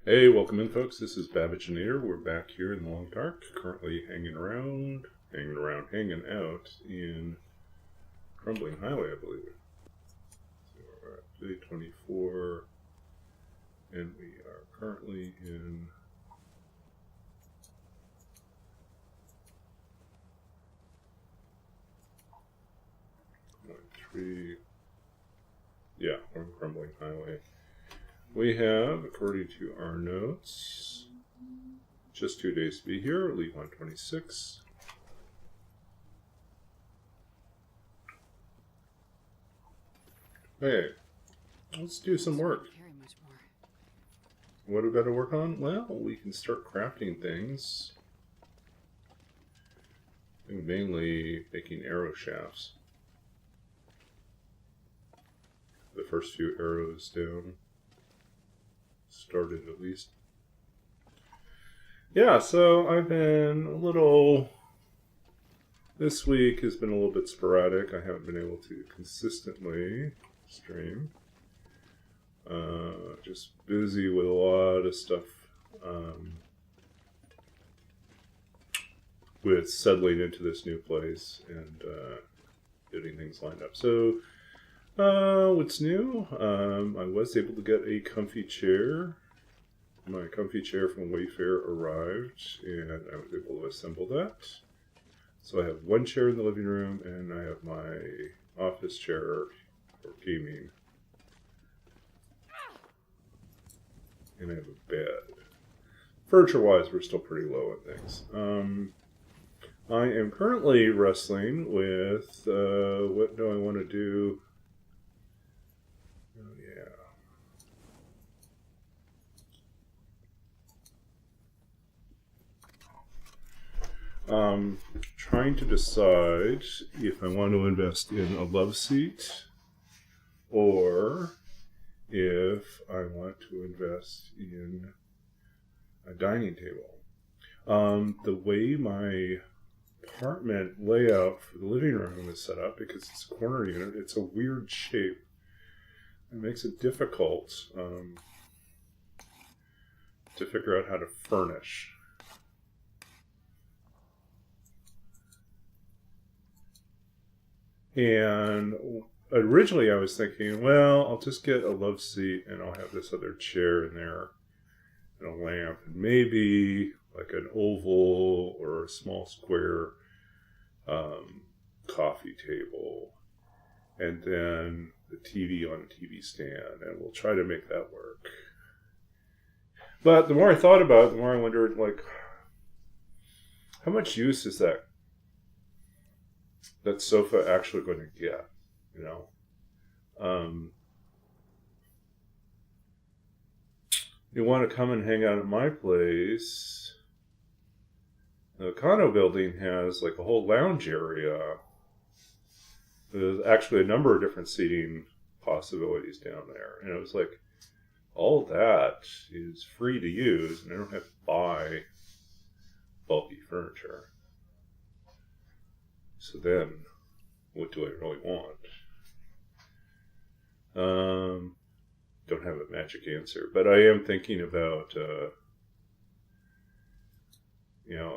Hey, welcome in, folks. This is Babbage&Nader. We're back here in the long dark, currently hanging out in Crumbling Highway, I believe. So we're at day 24, and we are currently in three. Yeah, we're in Crumbling Highway. We have, according to our notes, just 2 days to be here. Leave on 26. Hey, let's do some work. What do we got to work on? Well, we can start crafting things. I think mainly making arrow shafts. The first few arrows down. Started at least. Yeah, so I've been this week has been a little bit sporadic. I haven't been able to consistently stream. Just busy with a lot of stuff with settling into this new place and getting things lined up. So what's new? I was able to get a comfy chair. My comfy chair from Wayfair arrived, and I was able to assemble that. So I have one chair in the living room, and I have my office chair for gaming. And I have a bed. Furniture-wise, we're still pretty low on things. I am currently wrestling with what do I want to do? Oh, yeah. Trying to decide if I want to invest in a love seat or if I want to invest in a dining table. The way my apartment layout for the living room is set up, because it's a corner unit, it's a weird shape. It makes it difficult to figure out how to furnish. And originally I was thinking, well, I'll just get a love seat and I'll have this other chair in there and a lamp and maybe like an oval or a small square coffee table, and then the TV on a TV stand, and we'll try to make that work. But the more I thought about it, the more I wondered, like, how much use is that sofa actually going to get, you know? You want to come and hang out at my place. The condo building has like a whole lounge area. There's actually a number of different seating possibilities down there. And it was like, all that is free to use, and I don't have to buy bulky furniture. So then, what do I really want? Don't have a magic answer, but I am thinking about,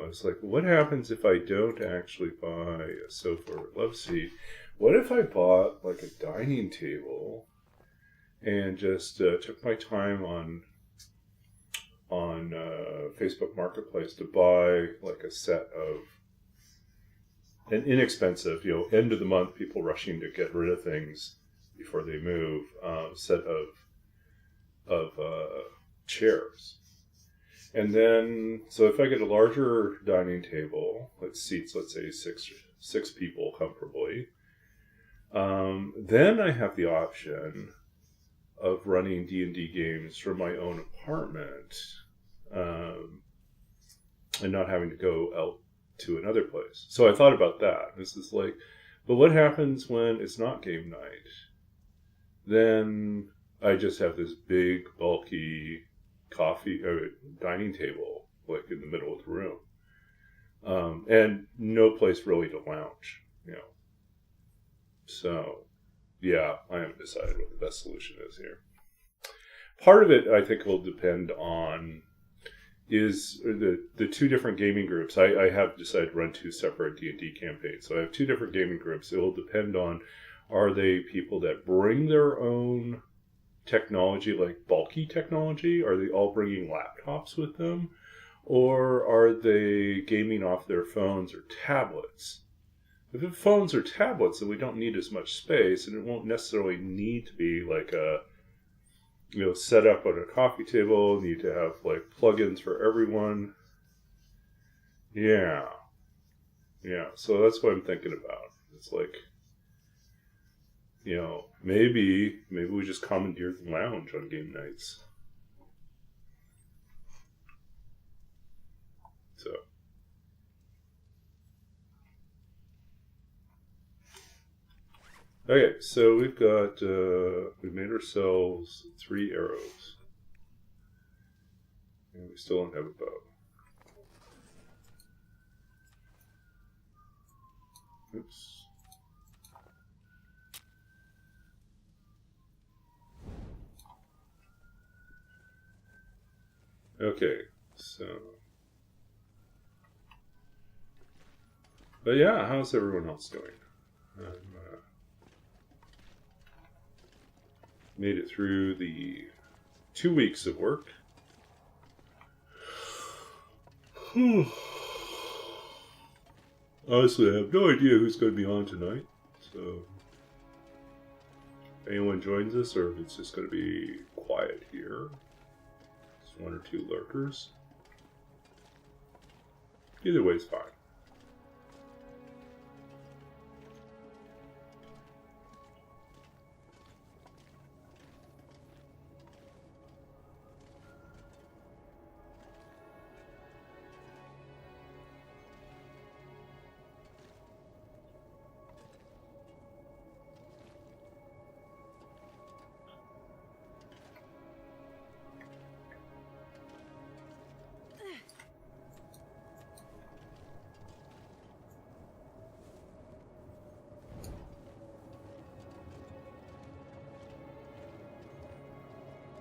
it's like, what happens if I don't actually buy a sofa or a love seat? What if I bought like a dining table and just took my time on Facebook Marketplace to buy like a set of an inexpensive, end of the month, people rushing to get rid of things before they move, set of chairs. And then, so if I get a larger dining table that seats, let's say, six people comfortably, then I have the option of running D&D games from my own apartment, and not having to go out to another place. So I thought about that. This is like, but what happens when it's not game night? Then I just have this big, bulky dining table, like in the middle of the room, and no place really to lounge, So, yeah, I haven't decided what the best solution is here. part of it, I think, will depend on is the two different gaming groups. I have decided to run two separate D&D campaigns. So I have two different gaming groups. It will depend on, are they people that bring their own technology, like bulky technology? Are they all bringing laptops with them? Or are they gaming off their phones or tablets? If it's phones or tablets, then we don't need as much space, and it won't necessarily need to be like a set up at a coffee table. Need to have like plugins for everyone. Yeah. So that's what I'm thinking about. It's like, maybe we just commandeer the lounge on game nights. So. Okay, so we've got, we've made ourselves 3 arrows. And we still don't have a bow. Oops. Okay, so. But yeah, how's everyone else doing? Made it through the 2 weeks of work. Honestly, I have no idea who's going to be on tonight. So, if anyone joins us, or if it's just going to be quiet here, just 1 or 2 lurkers. Either way is fine.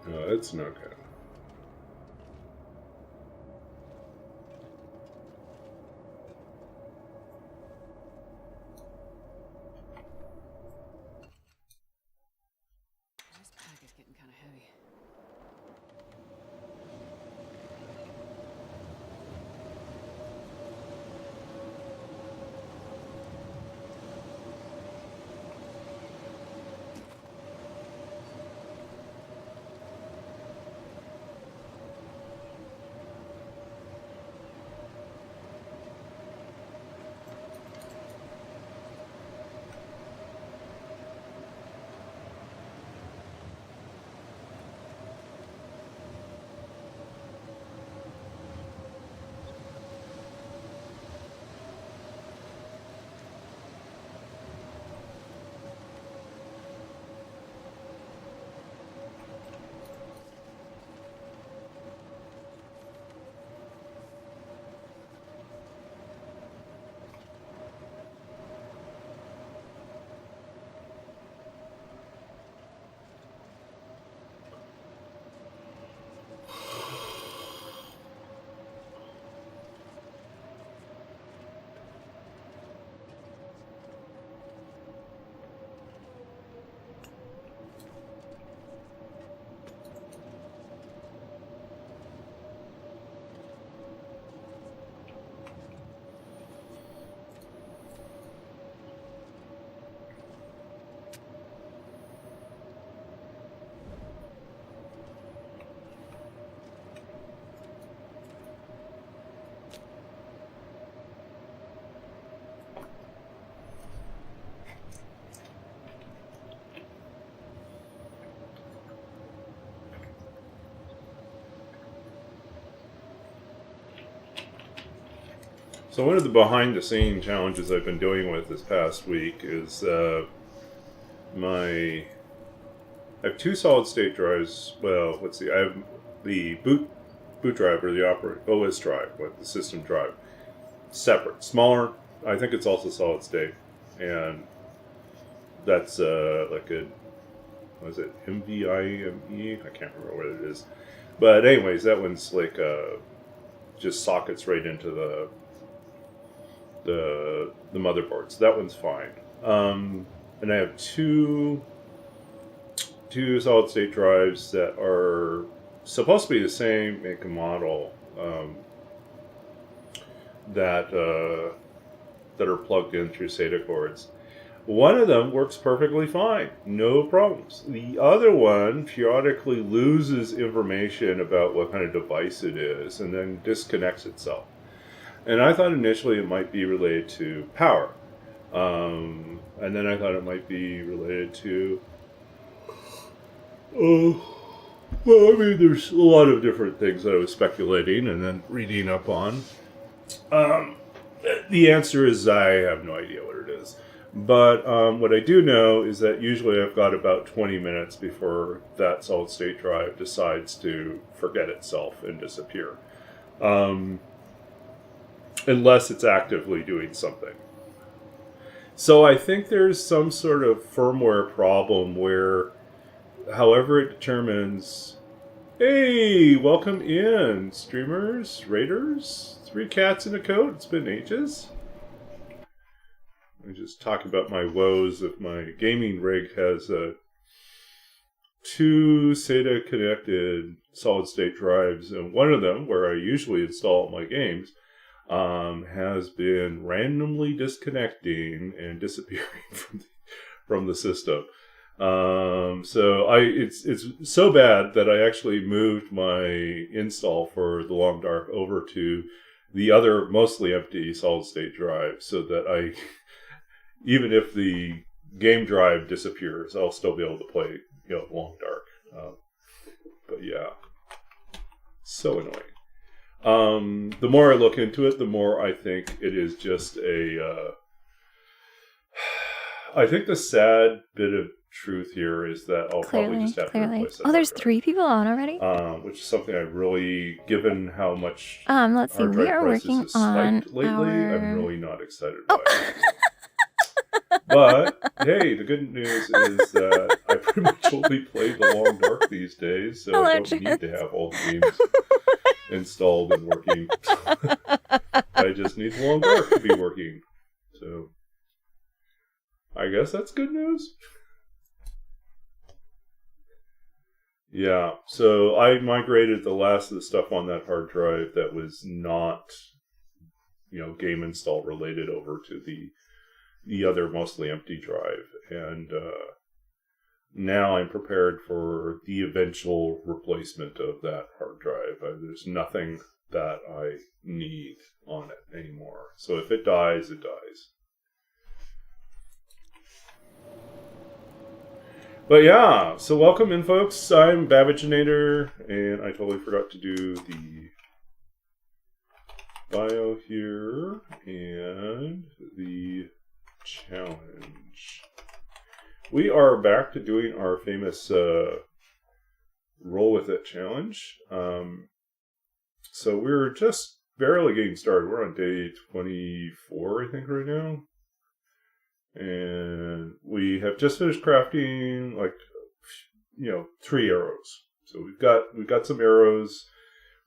No, that's not good. This pack is getting kind of heavy. So one of the behind-the-scenes challenges I've been doing with this past week is I have 2 solid-state drives. Well, let's see. I have the boot drive, or the OS drive, with the system drive, separate, smaller. I think it's also solid-state, and that's like a was it MVIME? I can't remember what it is. But anyways, that one's like just sockets right into the motherboard. So that one's fine. And I have two solid state drives that are supposed to be the same make and model, that are plugged in through SATA cords. One of them works perfectly fine, no problems. The other one periodically loses information about what kind of device it is and then disconnects itself. And I thought initially it might be related to power. And then I thought it might be related to... well, I mean, there's a lot of different things that I was speculating and then reading up on. The answer is I have no idea what it is. But what I do know is that usually I've got about 20 minutes before that solid state drive decides to forget itself and disappear. Unless it's actively doing something. So I think there's some sort of firmware problem where, however it determines, hey, welcome in, streamers, raiders, 3 cats in a coat, it's been ages. I'm just talking about my woes of my gaming rig has 2 SATA connected solid state drives, and one of them, where I usually install my games, has been randomly disconnecting and disappearing from the system. So it's so bad that I actually moved my install for the Long Dark over to the other mostly empty solid state drive, so that I, even if the game drive disappears, I'll still be able to play, Long Dark. But yeah, so annoying. The more I look into it, the more I think it is just I think the sad bit of truth here is that I'll probably just have to replace it. Oh, there's 3 people on already? Which is something I really, given how much let's see, we are working on lately, I'm really not excited about it. But, hey, the good news is that I pretty much only play the Long Dark these days, so I don't need to have all the games installed and working. I just need the Long Dark to be working. So, I guess that's good news. Yeah, so I migrated the last of the stuff on that hard drive that was not, game install related over to the other mostly empty drive. And now I'm prepared for the eventual replacement of that hard drive. There's nothing that I need on it anymore. So if it dies, it dies. But yeah, so welcome in, folks. I'm Babbaginator, and I totally forgot to do the bio here and the challenge. We are back to doing our famous roll with it challenge. So we're just barely getting started. We're on day 24, I think, right now. And we have just finished crafting 3 arrows. So we've got some arrows.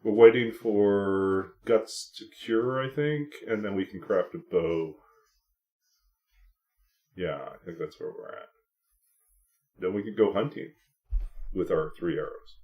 We're waiting for guts to cure, I think, and then we can craft a bow. Yeah, I think that's where we're at. Then we can go hunting with our 3 arrows.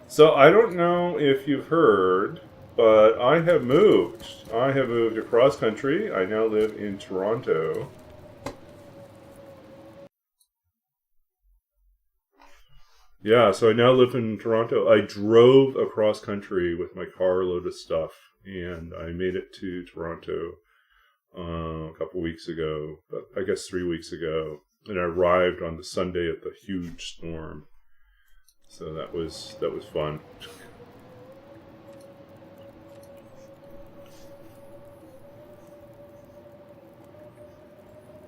So I don't know if you've heard, but I have moved. I have moved across country. I now live in Toronto. Yeah, so I now live in Toronto. I drove across country with my car load of stuff, and I made it to Toronto a couple weeks ago, I guess 3 weeks ago, and I arrived on the Sunday of the huge storm. So that was fun.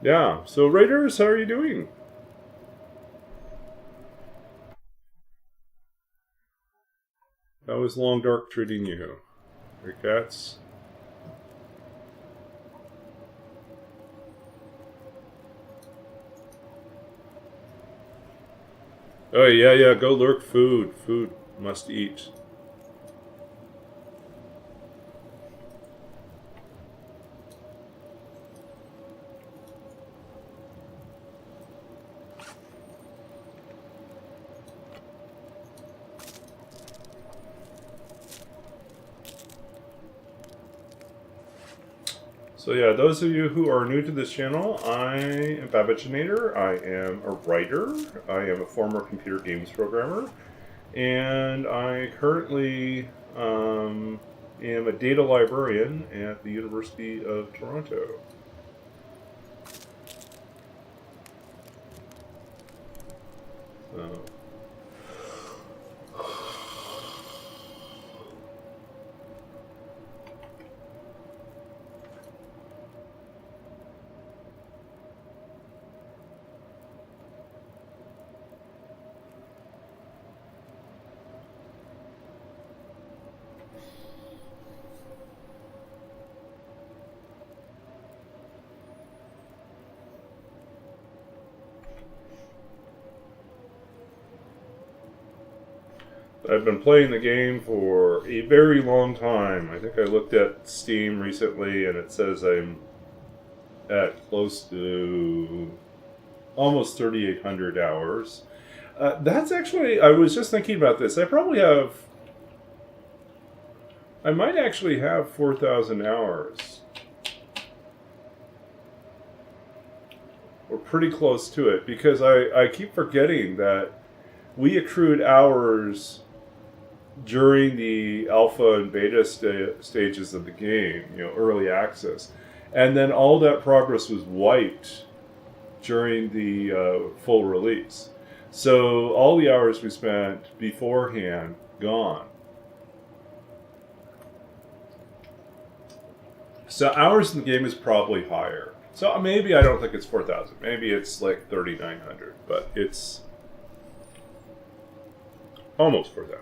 Yeah. So, Raiders, how are you doing? How is Long Dark treating you? Your cats? Oh, yeah. Go lurk food. Food must eat. So yeah, those of you who are new to this channel, I am Babachinator. I am a writer. I am a former computer games programmer. And I currently am a data librarian at the University of Toronto. So, I've been playing the game for a very long time. I think I looked at Steam recently and it says I'm at close to almost 3,800 hours. That's actually, I was just thinking about this. I might actually have 4,000 hours. We're pretty close to it because I keep forgetting that we accrued hours during the alpha and beta stages of the game, early access. And then all that progress was wiped during the full release. So all the hours we spent beforehand, gone. So hours in the game is probably higher. So maybe I don't think it's 4,000. Maybe it's like 3,900, but it's almost 4,000.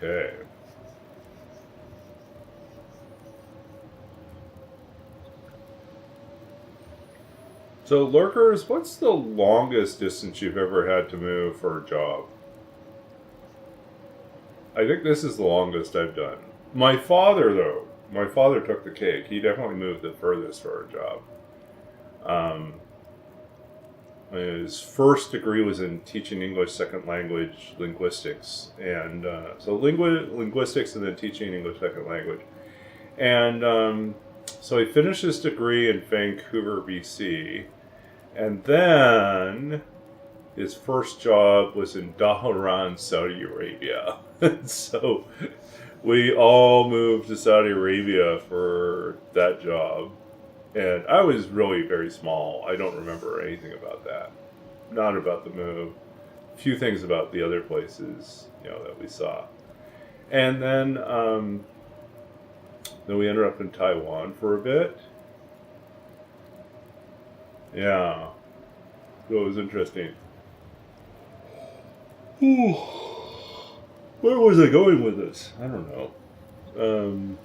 Okay. So, lurkers, what's the longest distance you've ever had to move for a job? I think this is the longest I've done. My father took the cake. He definitely moved the furthest for a job. His first degree was in teaching English second language linguistics, and so linguistics and then teaching English second language. And so he finished his degree in Vancouver, BC, and then his first job was in Dhahran, Saudi Arabia. So we all moved to Saudi Arabia for that job. And I was really very small. I don't remember anything about that. Not about the move. A few things about the other places, that we saw. And then we ended up in Taiwan for a bit. Yeah. So it was interesting. Where was I going with this? I don't know.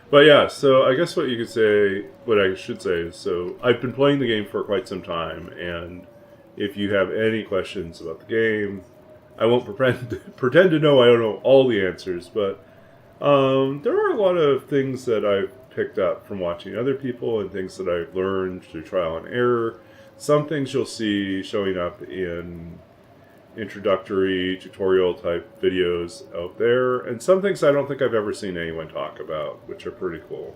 But yeah, so I guess what I should say is, so I've been playing the game for quite some time, and if you have any questions about the game, I won't pretend to know I don't know all the answers, but there are a lot of things that I've picked up from watching other people and things that I've learned through trial and error some things you'll see showing up in introductory tutorial type videos out there, and some things I don't think I've ever seen anyone talk about, which are pretty cool.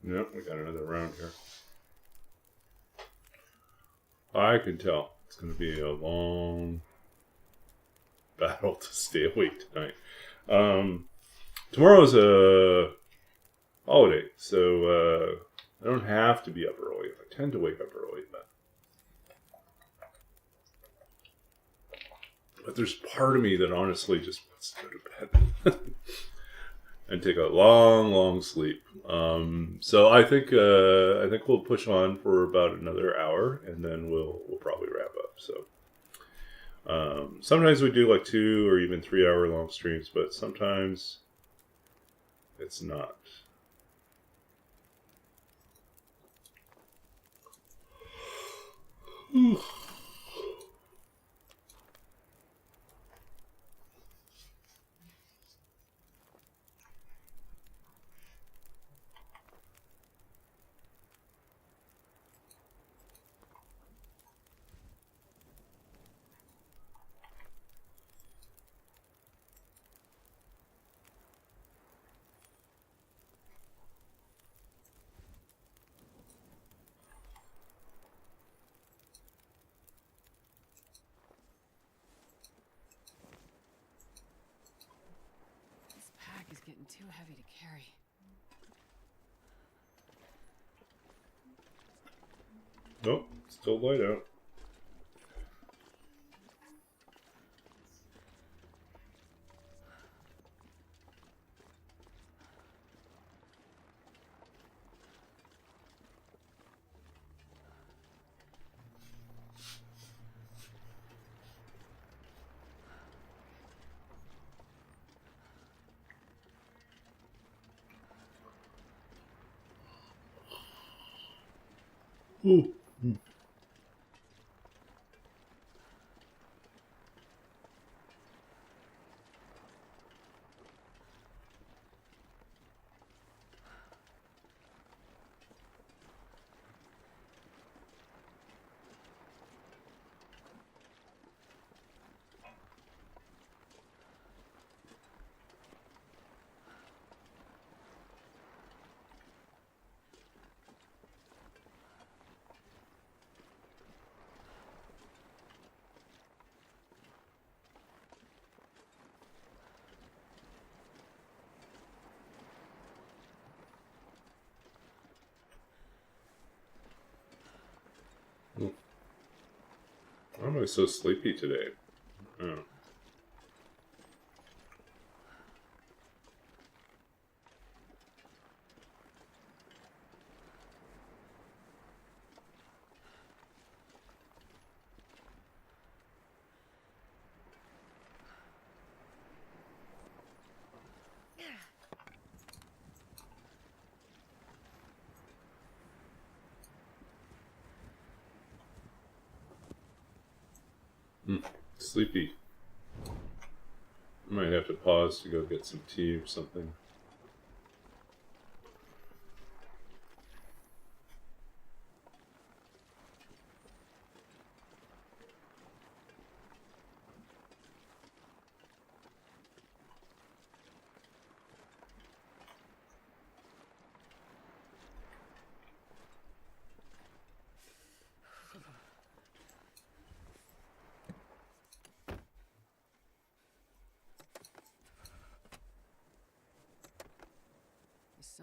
Yep, we got another round here. I can tell it's going to be a long battle to stay awake tonight. Tomorrow is a holiday, so I don't have to be up early. I tend to wake up early, but there's part of me that honestly just wants to go to bed and take a long sleep. So I think we'll push on for about another hour, and then we'll probably wrap up. So sometimes we do like 2 or even 3 hour long streams, but sometimes it's not. This pack is getting too heavy to carry. Nope, still light out. Ooh. Why am I so sleepy today? Oh. Sleepy. I might have to pause to go get some tea or something.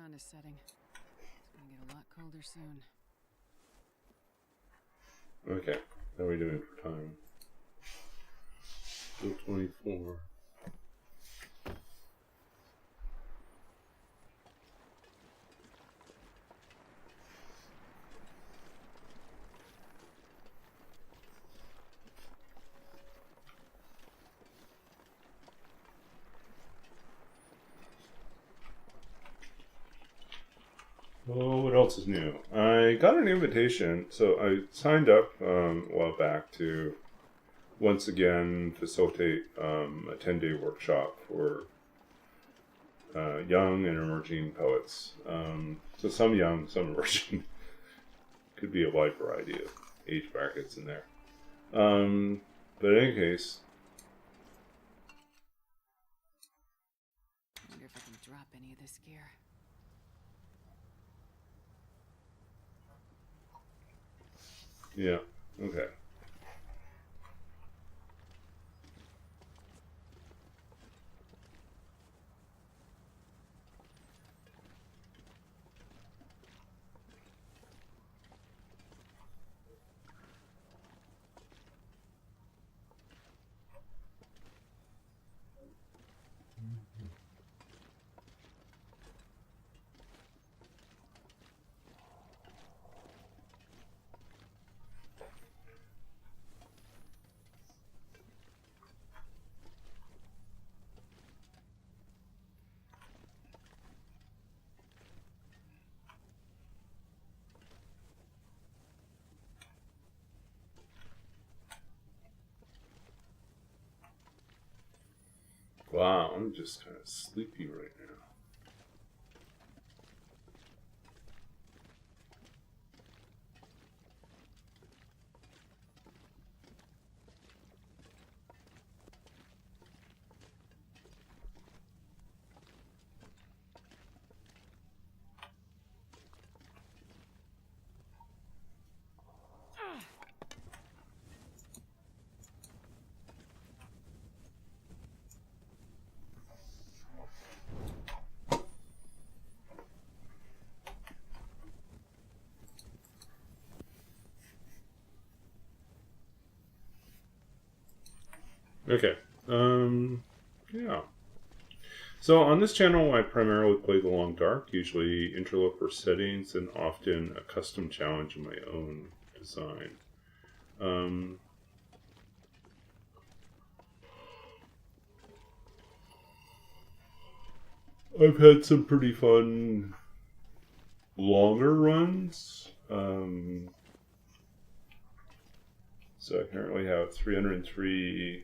sun is setting. It's gonna get a lot colder soon. Okay, how are we doing for time? Still 24. Oh, what else is new? I got an invitation, so I signed up a while back to once again facilitate a 10-day workshop for young and emerging poets. So some young, some emerging. Could be a wide variety of age brackets in there. But in any case, I wonder if I can drop any of this gear. yeah, okay. Wow, I'm just kind of sleepy right now. Okay. Yeah. So on this channel, I primarily play the Long Dark, usually Interloper settings, and often a custom challenge in my own design. I've had some pretty fun longer runs. So I currently have 303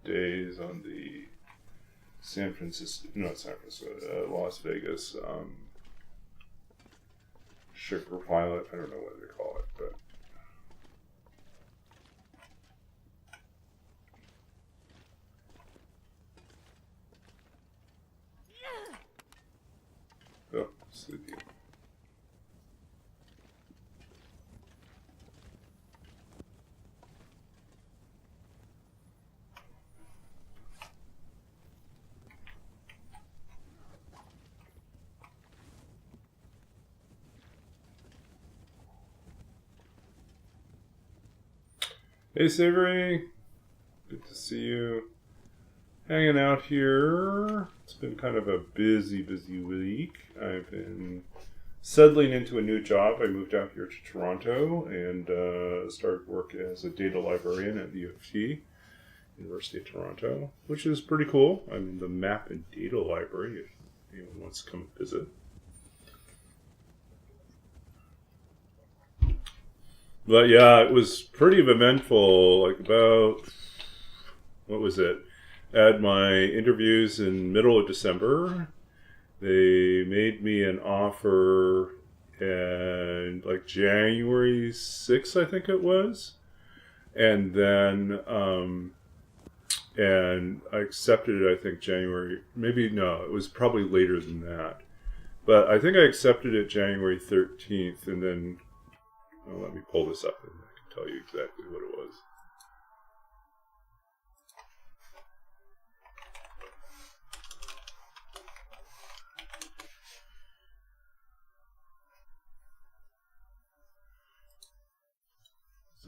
days on the Las Vegas sugar pilot. I don't know what they call it, but oh, sleepy. Hey Savory, good to see you. Hanging out here. It's been kind of a busy week. I've been settling into a new job. I moved out here to Toronto and started work as a data librarian at the U of T, University of Toronto, which is pretty cool. I'm in the map and data library if anyone wants to come visit. But yeah, it was pretty eventful. Like about, what was it? I had my interviews in middle of December. They made me an offer in like January 6th, I think it was. And then, and I accepted it, I think January, maybe no, it was probably later than that. But I think I accepted it January 13th, and then, well, let me pull this up and I can tell you exactly what it was.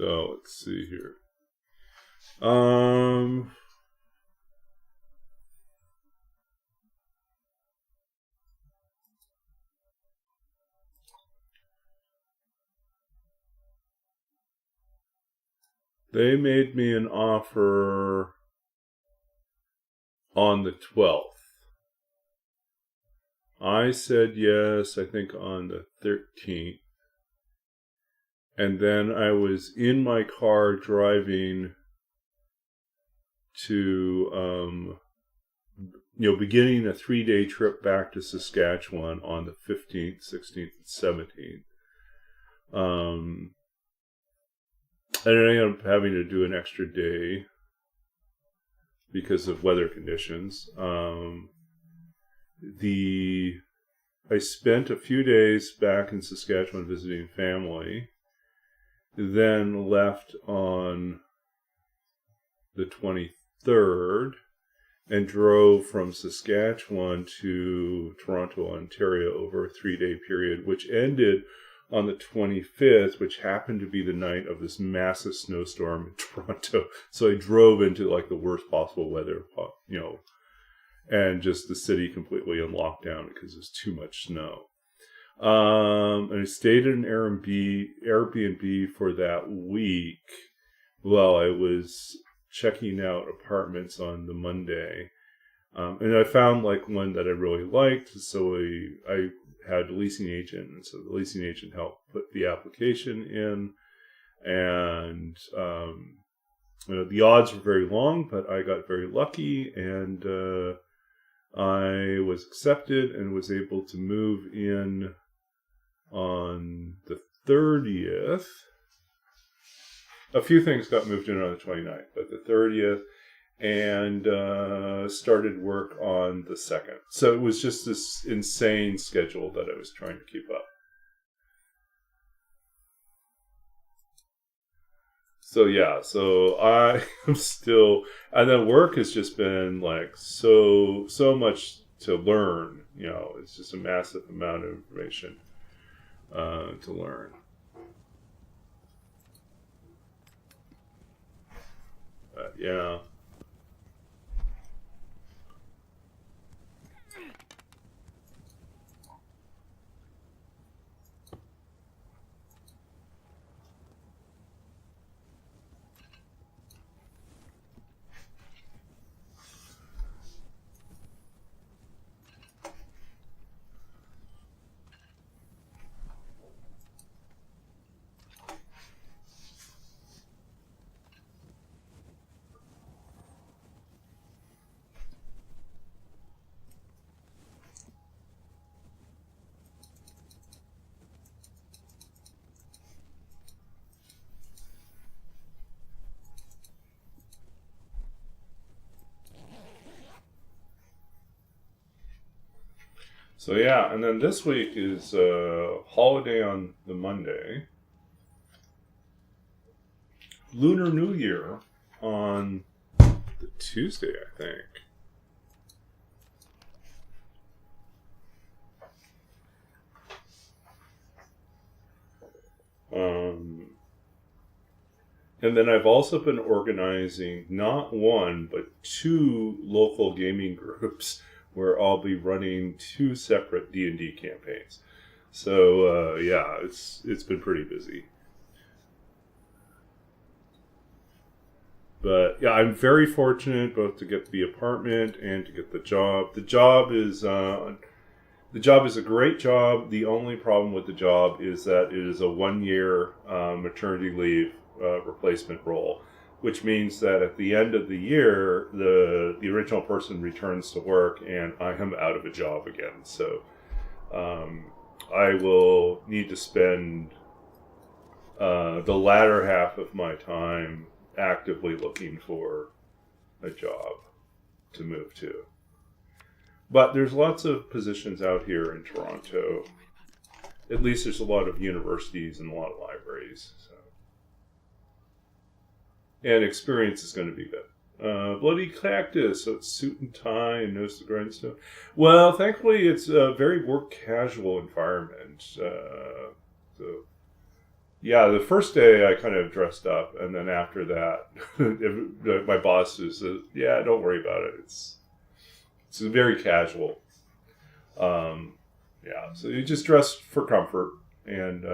So let's see here. They made me an offer on the 12th. I said yes, I think on the 13th. And then I was in my car driving to, beginning a 3-day trip back to Saskatchewan on the 15th, 16th, and 17th. And I ended up having to do an extra day because of weather conditions. I spent a few days back in Saskatchewan visiting family, then left on the 23rd and drove from Saskatchewan to Toronto, Ontario over a 3-day period, which ended on the 25th, which happened to be the night of this massive snowstorm in Toronto. So I drove into like the worst possible weather, and just the city completely in lockdown because there's too much snow. And I stayed in an Airbnb for that week while I was checking out apartments on the Monday. And I found like one that I really liked, so I had a leasing agent, and so the leasing agent helped put the application in, and the odds were very long, but I got very lucky, and I was accepted and was able to move in on the 30th. A few things got moved in on the 29th, but the 30th, and started work on the 2nd. So it was just this insane schedule that I was trying to keep up. So yeah, so I am still, and then work has just been like so much to learn. It's just a massive amount of information to learn. But yeah. So yeah, and then this week is holiday on the Monday, Lunar New Year on the Tuesday, I think. And then I've also been organizing not one, but 2 local gaming groups where I'll be running 2 separate D&D campaigns. So yeah, it's been pretty busy. But yeah, I'm very fortunate both to get the apartment and to get the job. The job is a great job. The only problem with the job is that it is a 1-year maternity leave replacement role, which means that at the end of the year, the original person returns to work, and I am out of a job again. So I will need to spend the latter half of my time actively looking for a job to move to. But there's lots of positions out here in Toronto. At least there's a lot of universities and a lot of libraries. So. And experience is going to be good. Bloody Cactus, so it's suit and tie and nose to grindstone. Well, thankfully, it's a very work casual environment. So yeah, the first day I kind of dressed up, and then after that, my boss just says, "Yeah, don't worry about it. It's very casual." Yeah, so you just dress for comfort, and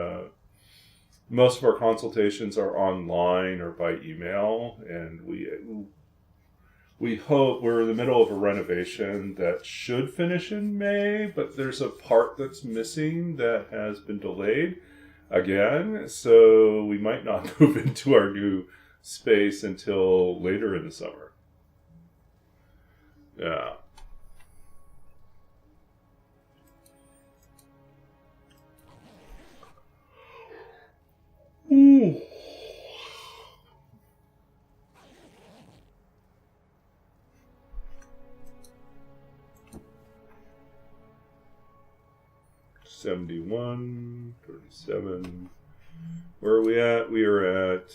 most of our consultations are online or by email, and we hope we're in the middle of a renovation that should finish in May, but there's a part that's missing that has been delayed again, so we might not move into our new space until later in the summer. Yeah. Ooh. $71, $37. Where are we at? We are at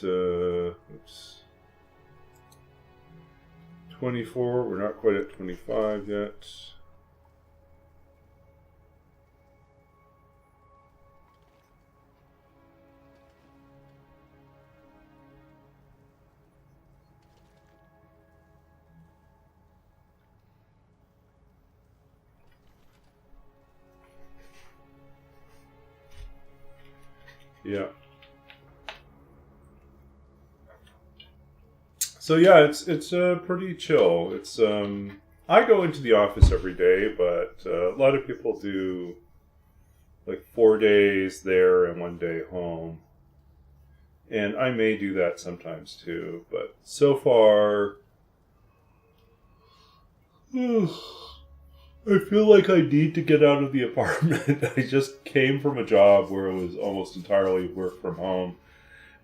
24. We're not quite at 25 yet. Yeah. So yeah, it's pretty chill. It's I go into the office every day, but a lot of people do like 4 days there and 1 day home. And I may do that sometimes too, but so far I feel like I need to get out of the apartment. I just came from a job where it was almost entirely work from home,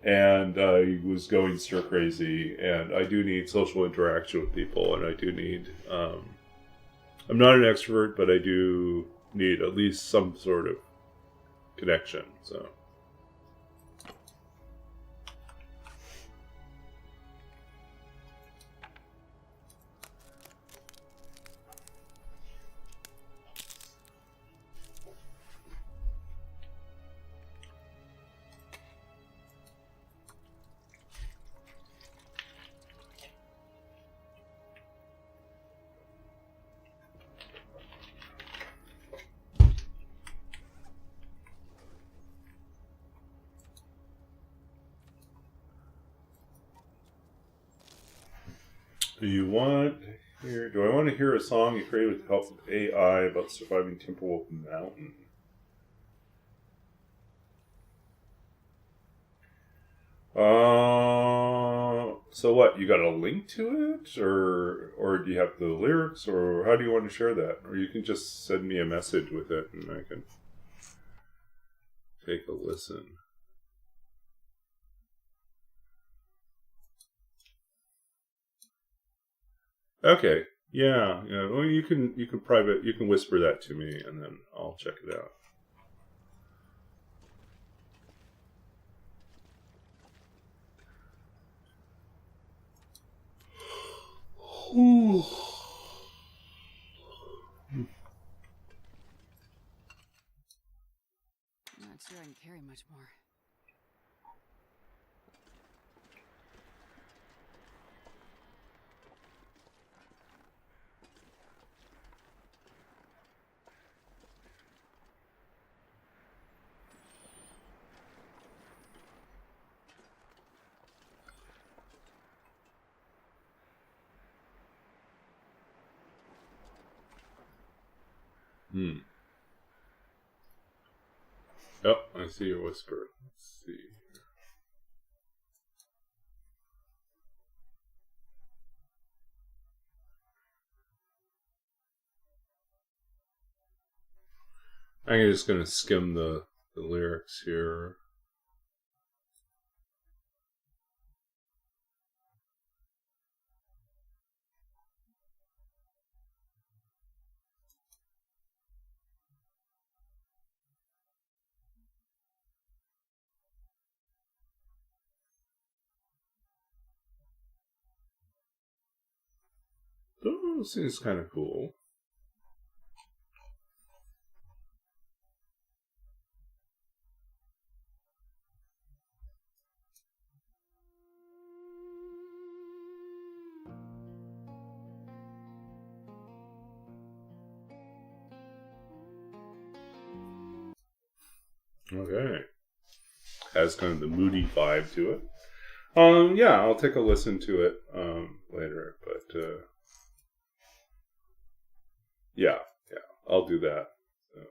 and I was going stir crazy, and I do need social interaction with people, and I do need I'm not an extrovert, but I do need at least some sort of connection. So do I want to hear a song you created with the help of AI about surviving Timberwolf Mountain? So what? You got a link to it, or do you have the lyrics, or how do you want to share that? Or you can just send me a message with it, and I can take a listen. Okay. Yeah. Yeah. Well, you can whisper that to me, and then I'll check it out. Ooh. I'm not sure I can carry much more. Oh, I see your whisper. Let's see. I'm just going to skim the lyrics here. Oh, this seems kind of cool. Okay. Has kind of the moody vibe to it. Yeah, I'll take a listen to it later, but yeah, I'll do that. So.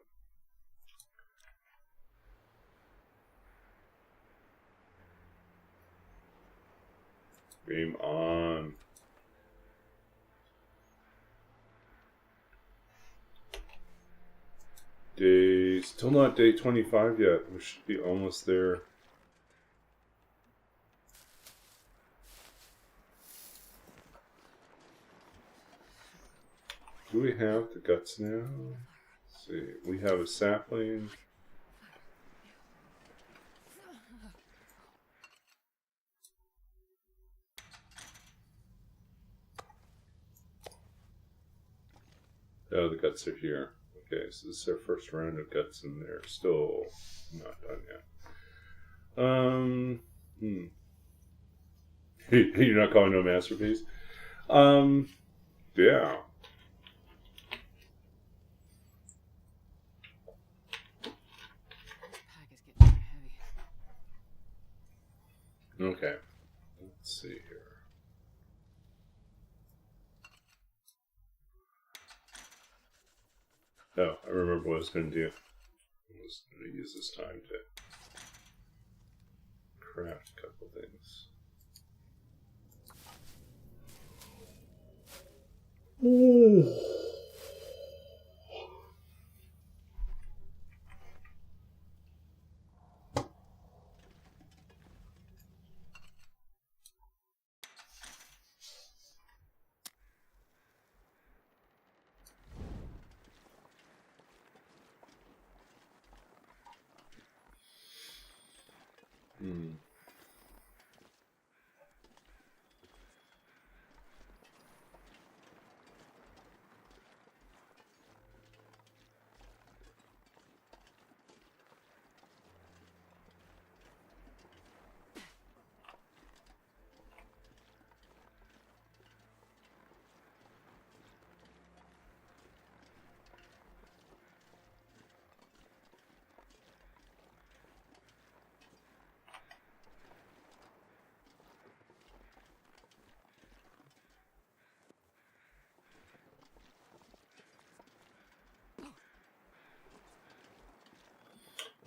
Game on. Still not day 25 yet. We should be almost there. Do we have the guts now? Let's see. We have a sapling. Oh, the guts are here. Okay, so this is our first round of guts in there. Still not done yet. You're not calling it a masterpiece? Yeah. This pack is getting heavy. Okay. Let's see here. Oh, I remember what I was going to do. I was going to use this time to craft a couple things. Ooh.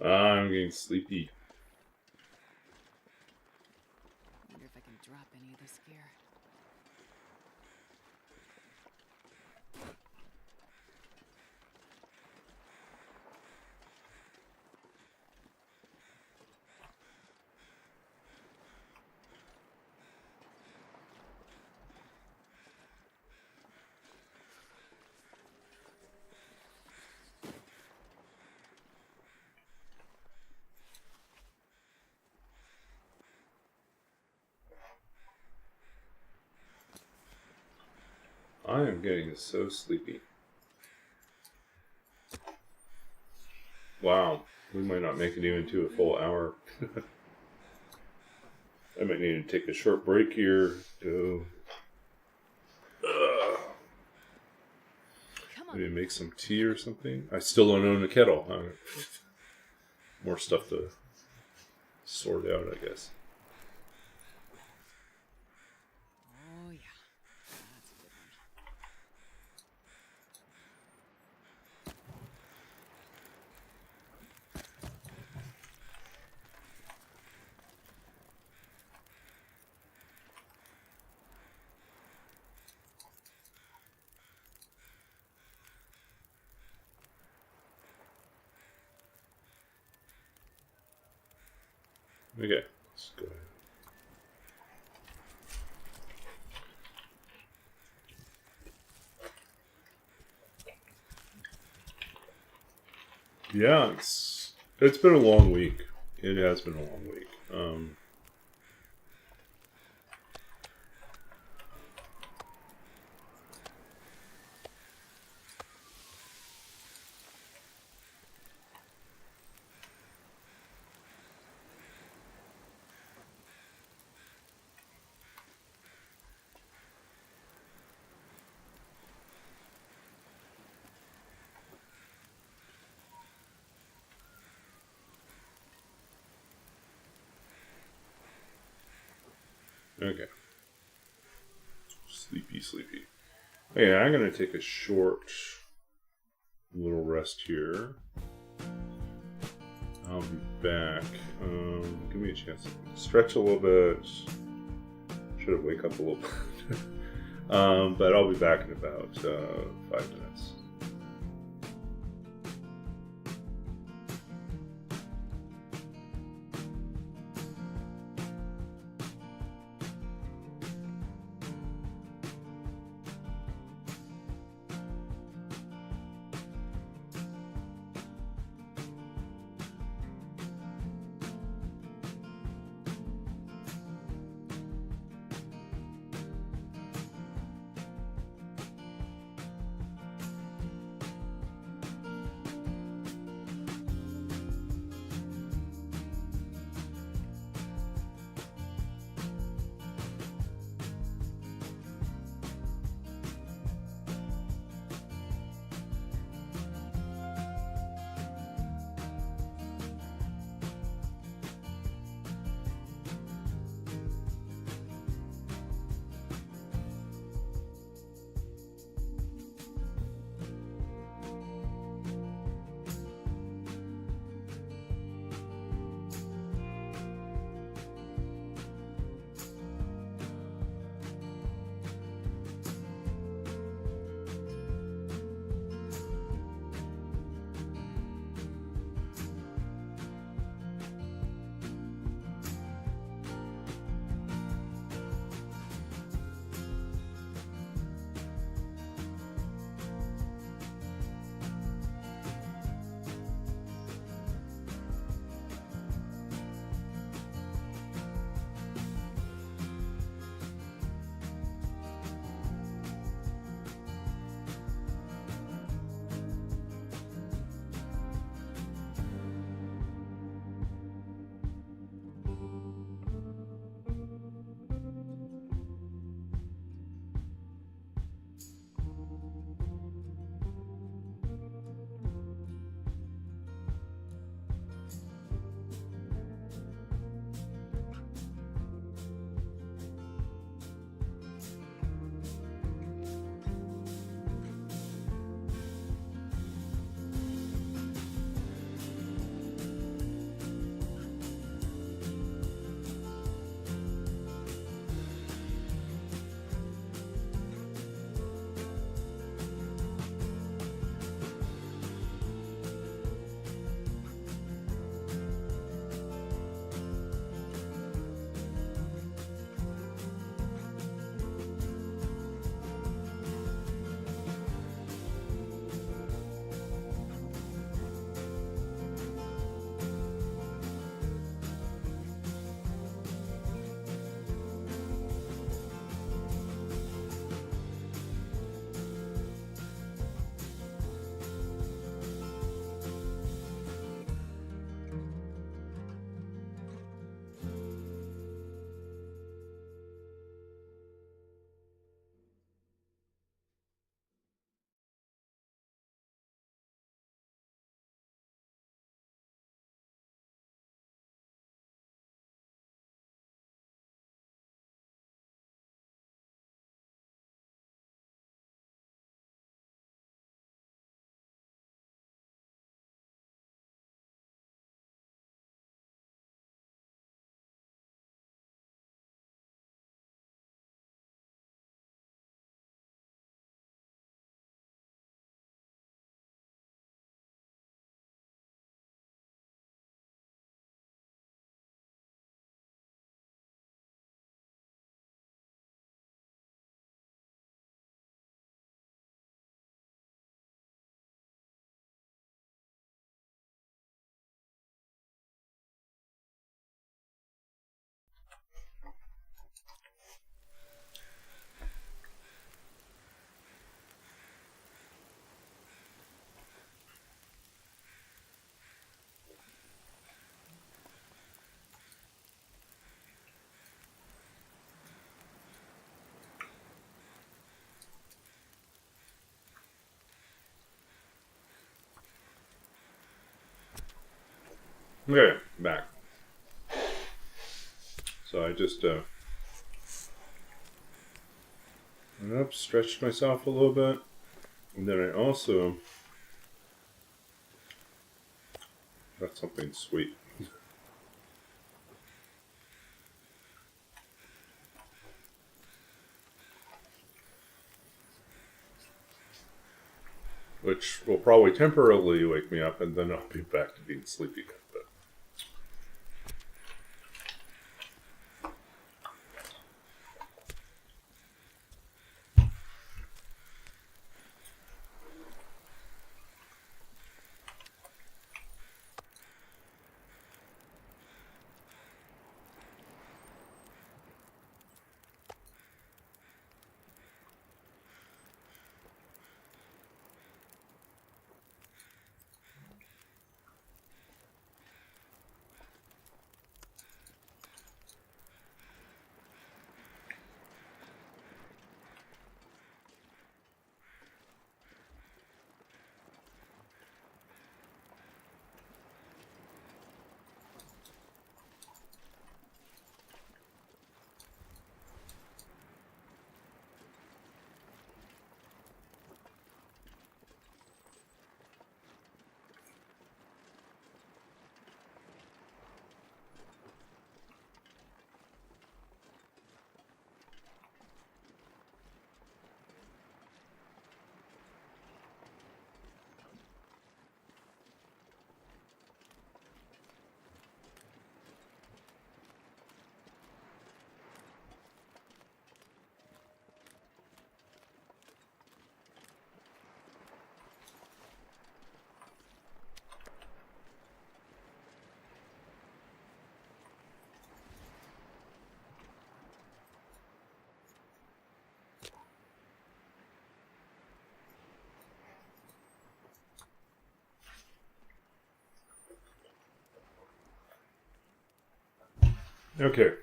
I'm getting sleepy. Wonder if I can drop any of this gear. I am getting so sleepy. Wow, we might not make it even to a full hour. I might need to take a short break here. Maybe make some tea or something. I still don't own a kettle. More stuff to sort out, I guess. Oh, yeah. That's a good one. Okay, let's go ahead. Yeah, it's been a long week. It has been a long week. Okay. Sleepy. Okay, I'm going to take a short little rest here. I'll be back. Give me a chance to stretch a little bit. Should have wake up a little bit. But I'll be back in about 5 minutes. Okay, back. So I just Yep, stretched myself a little bit. And then I also got something sweet. Which will probably temporarily wake me up, and then I'll be back to being sleepy again. But okay,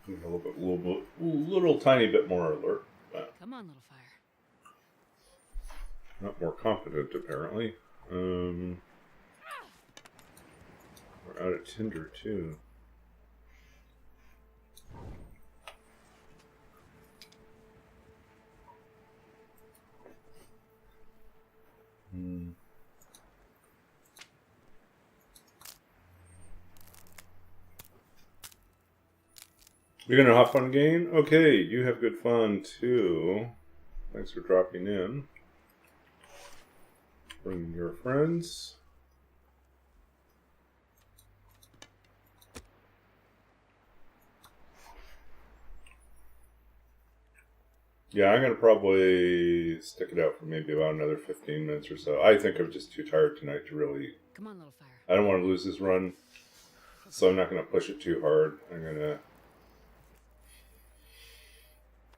little tiny bit more alert, but Come on, little fire. not more confident apparently. We're out of tinder too. You're gonna hop on game? Okay, you have good fun too. Thanks for dropping in. Bring your friends. Yeah, I'm gonna probably stick it out for maybe about another 15 minutes or so. I think I'm just too tired tonight to really. Come on, little fire. I don't want to lose this run, so I'm not gonna push it too hard. I'm gonna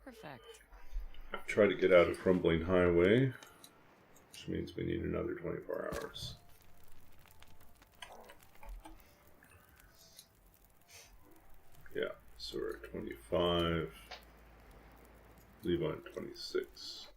Perfect. try to get out of Crumbling Highway, which means we need another 24 hours. Yeah, so we're at 25. Leave on 26.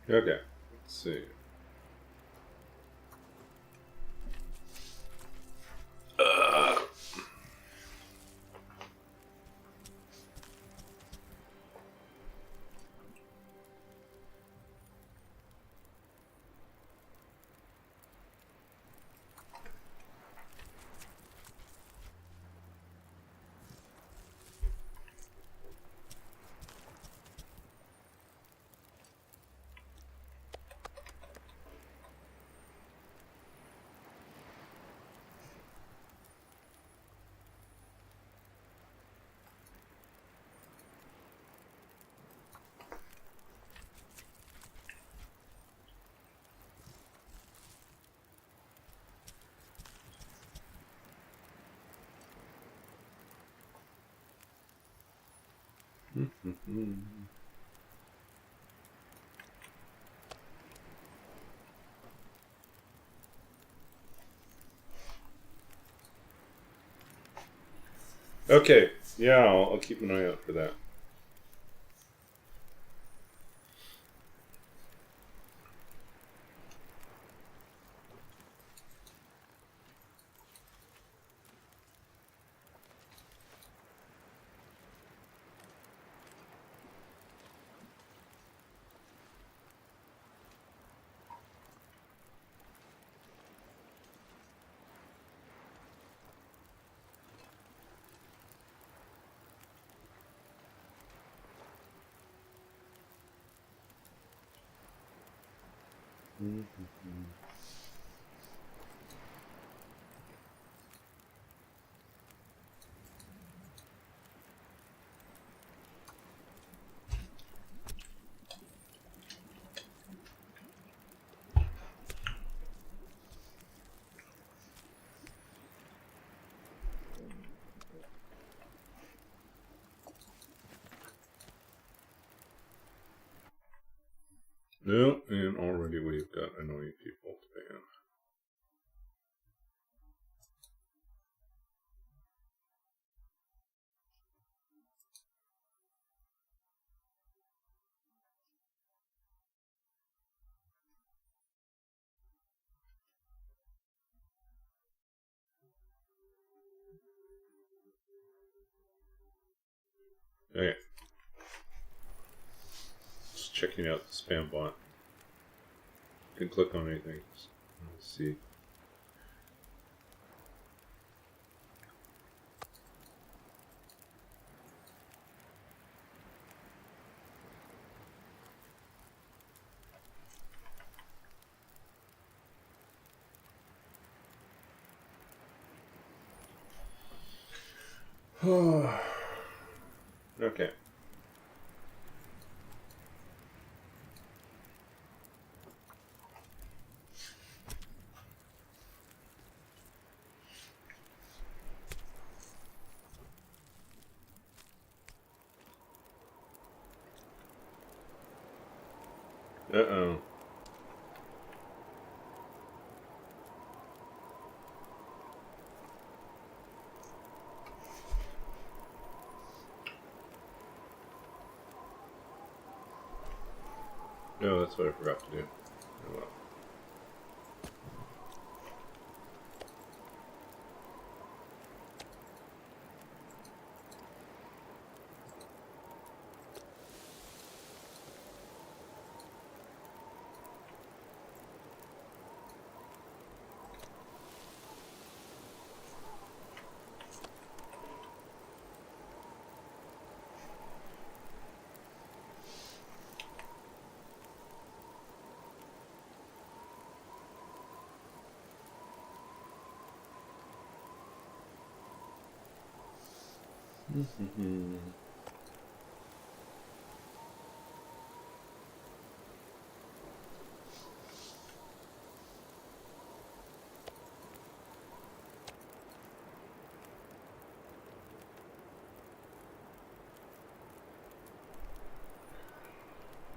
Okay, let's see. Okay, yeah, I'll keep an eye out for that. No, and already we've got annoying people to ban. Okay. Just checking out the spam bot. You can click on anything. Let's see. Okay. Uh-oh. No, that's what I forgot to do. Oh, well.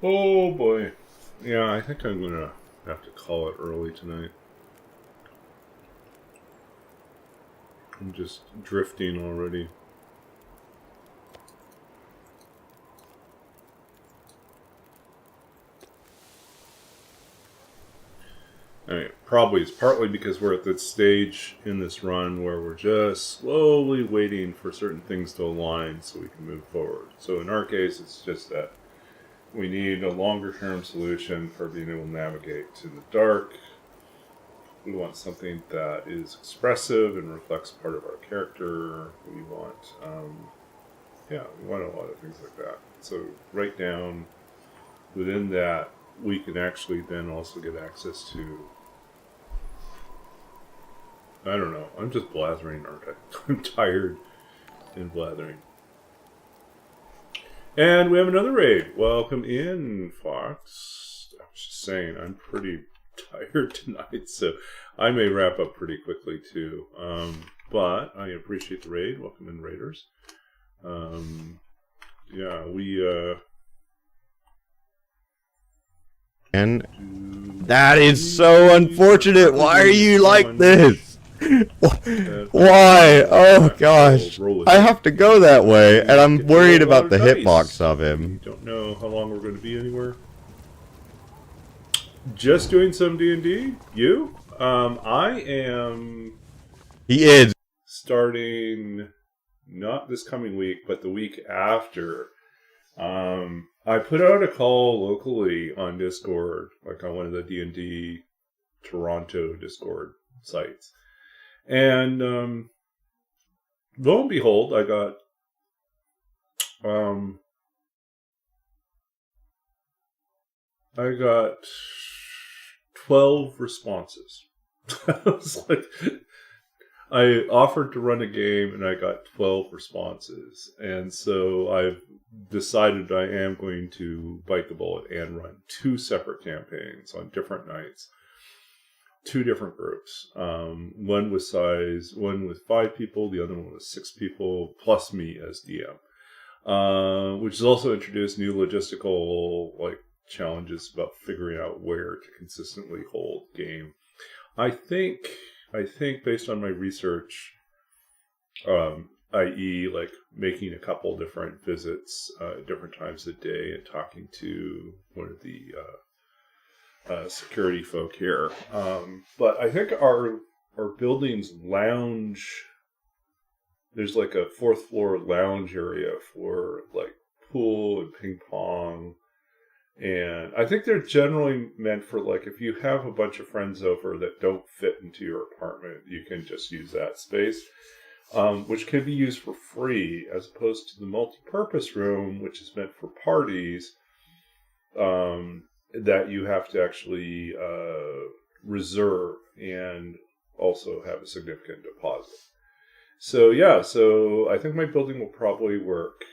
Oh boy. Yeah, I think I'm gonna have to call it early tonight. I'm just drifting already. I mean, probably it's partly because we're at that stage in this run where we're just slowly waiting for certain things to align so we can move forward. So in our case, it's just that we need a longer term solution for being able to navigate to the dark. We want something that is expressive and reflects part of our character. We want, we want a lot of things like that. So right down within that, we can actually then also get access to, I don't know, I'm just blathering, aren't I? I'm tired and blathering. And we have another raid. Welcome in, Fox. I was just saying, I'm pretty tired tonight, so I may wrap up pretty quickly too. But I appreciate the raid. Welcome in, raiders. Yeah, we And that is so unfortunate. Why are you like this? Why? Oh gosh. I have to go that way, and I'm worried about the hitbox of him. Don't know how long we're going to be anywhere. Just doing some D&D? You? I am... He is. Starting, not this coming week, but the week after. I put out a call locally on Discord, like on one of the D&D Toronto Discord sites. And lo and behold, I got I got 12 responses. I was like, I offered to run a game and I got 12 responses. And so I've decided I am going to bite the bullet and run 2 separate campaigns on different nights. 2 different groups. One with 5 people, the other one with 6 people, plus me as DM. Which has also introduced new logistical challenges about figuring out where to consistently hold game. I think based on my research, i.e. making a couple different visits at different times of the day and talking to one of the security folk here. But I think our building's lounge, there's a 4th floor lounge area for pool and ping pong. And I think they're generally meant for if you have a bunch of friends over that don't fit into your apartment, you can just use that space, which can be used for free, as opposed to the multi-purpose room, which is meant for parties, that you have to actually reserve and also have a significant deposit. So yeah, I think my building will probably work.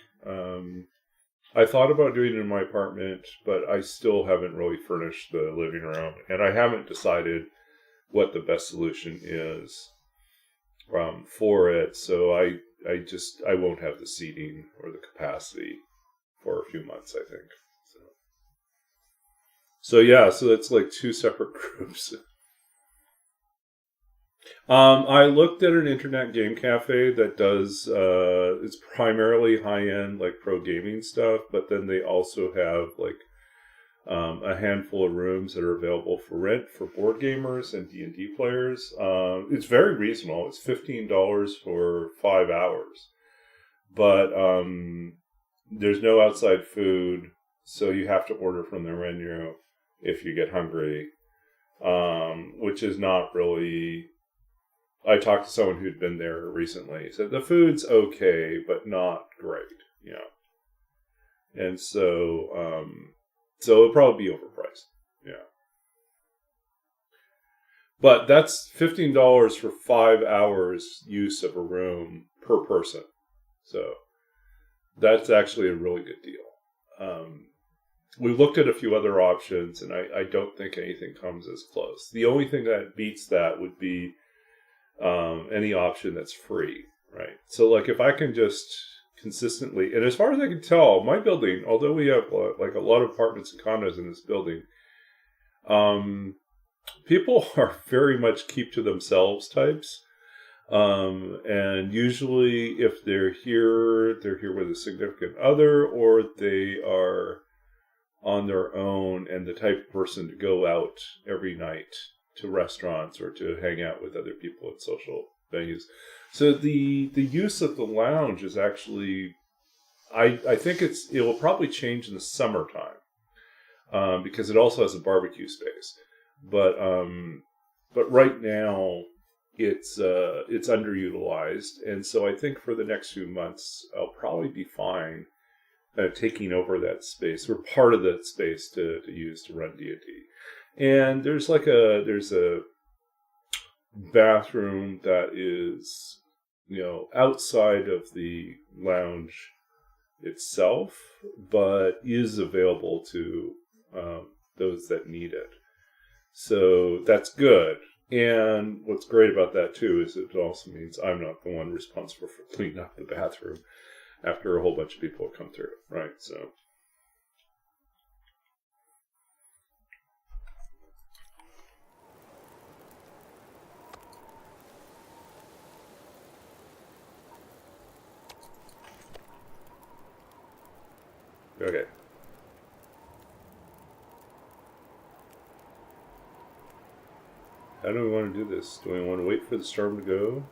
I thought about doing it in my apartment, but I still haven't really furnished the living room, and I haven't decided what the best solution is for it. So I won't have the seating or the capacity for a few months, I think. So yeah, so it's 2 separate groups. I looked at an internet game cafe that does, it's primarily high-end, pro gaming stuff, but then they also have, a handful of rooms that are available for rent for board gamers and D&D players. It's very reasonable. It's $15 for 5 hours. But there's no outside food, so you have to order from their menu if you get hungry, which is not really... I talked to someone who'd been there recently. He said the food's okay, but not great, And so, it'll probably be overpriced, But that's $15 for 5 hours use of a room per person. So that's actually a really good deal. We looked at a few other options, and I don't think anything comes as close. The only thing that beats that would be any option that's free, right? So if I can just consistently, and as far as I can tell, my building, although we have a lot of apartments and condos in this building, people are very much keep to themselves types. And usually if they're here with a significant other, or they are on their own and the type of person to go out every night to restaurants or to hang out with other people at social venues. So the use of the lounge is actually, I think it will probably change in the summertime, because it also has a barbecue space. But right now it's underutilized, and so I think for the next few months I'll probably be fine taking over that space, or part of that space to use to run D&D. And there's a bathroom that is, outside of the lounge itself, but is available to those that need it. So that's good. And what's great about that too is it also means I'm not the one responsible for cleaning up the bathroom. after a whole bunch of people have come through, right? So. Okay. How do we want to do this? Do we want to wait for the storm to go?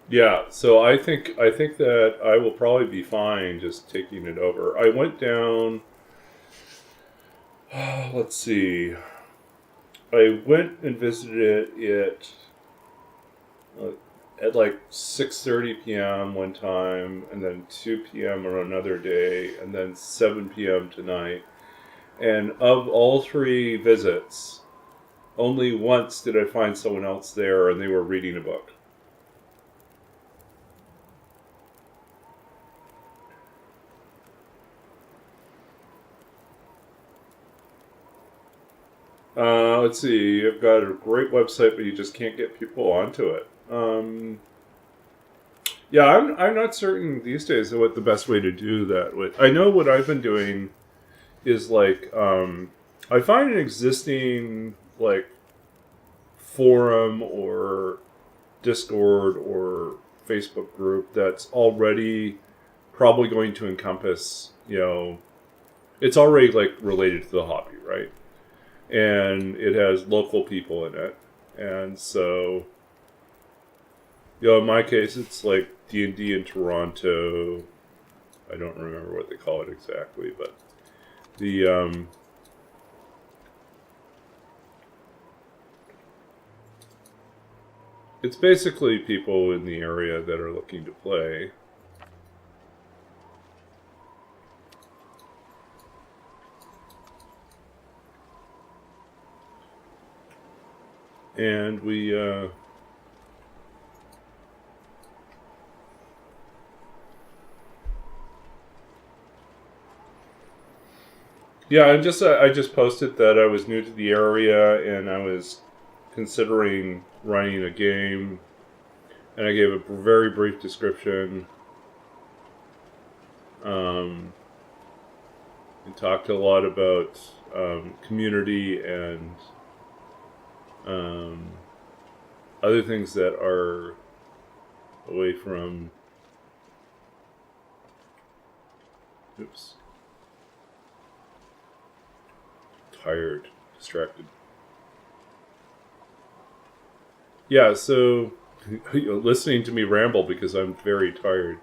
Yeah, so I think that I will probably be fine just taking it over. I went down. Let's see. I went and visited it at like 6:30 p.m. one time, and then 2 p.m. on another day, and then 7 p.m. tonight. And of all three visits, only once did I find someone else there, and they were reading a book. Let's see. You've got a great website, but you just can't get people onto it. Yeah, I'm not certain these days what the best way to do that with. I know what I've been doing is like I find an existing like forum or Discord or Facebook group that's already probably going to encompass, it's already like related to the hobby, right? And it has local people in it. And so, in my case, it's like D&D in Toronto. I don't remember what they call it exactly, but the it's basically people in the area that are looking to play. And we I just posted that I was new to the area and I was considering running a game, and I gave a very brief description. We talked a lot about community and other things that are away from. Oops. Tired, distracted. Yeah, so listening to me ramble because I'm very tired.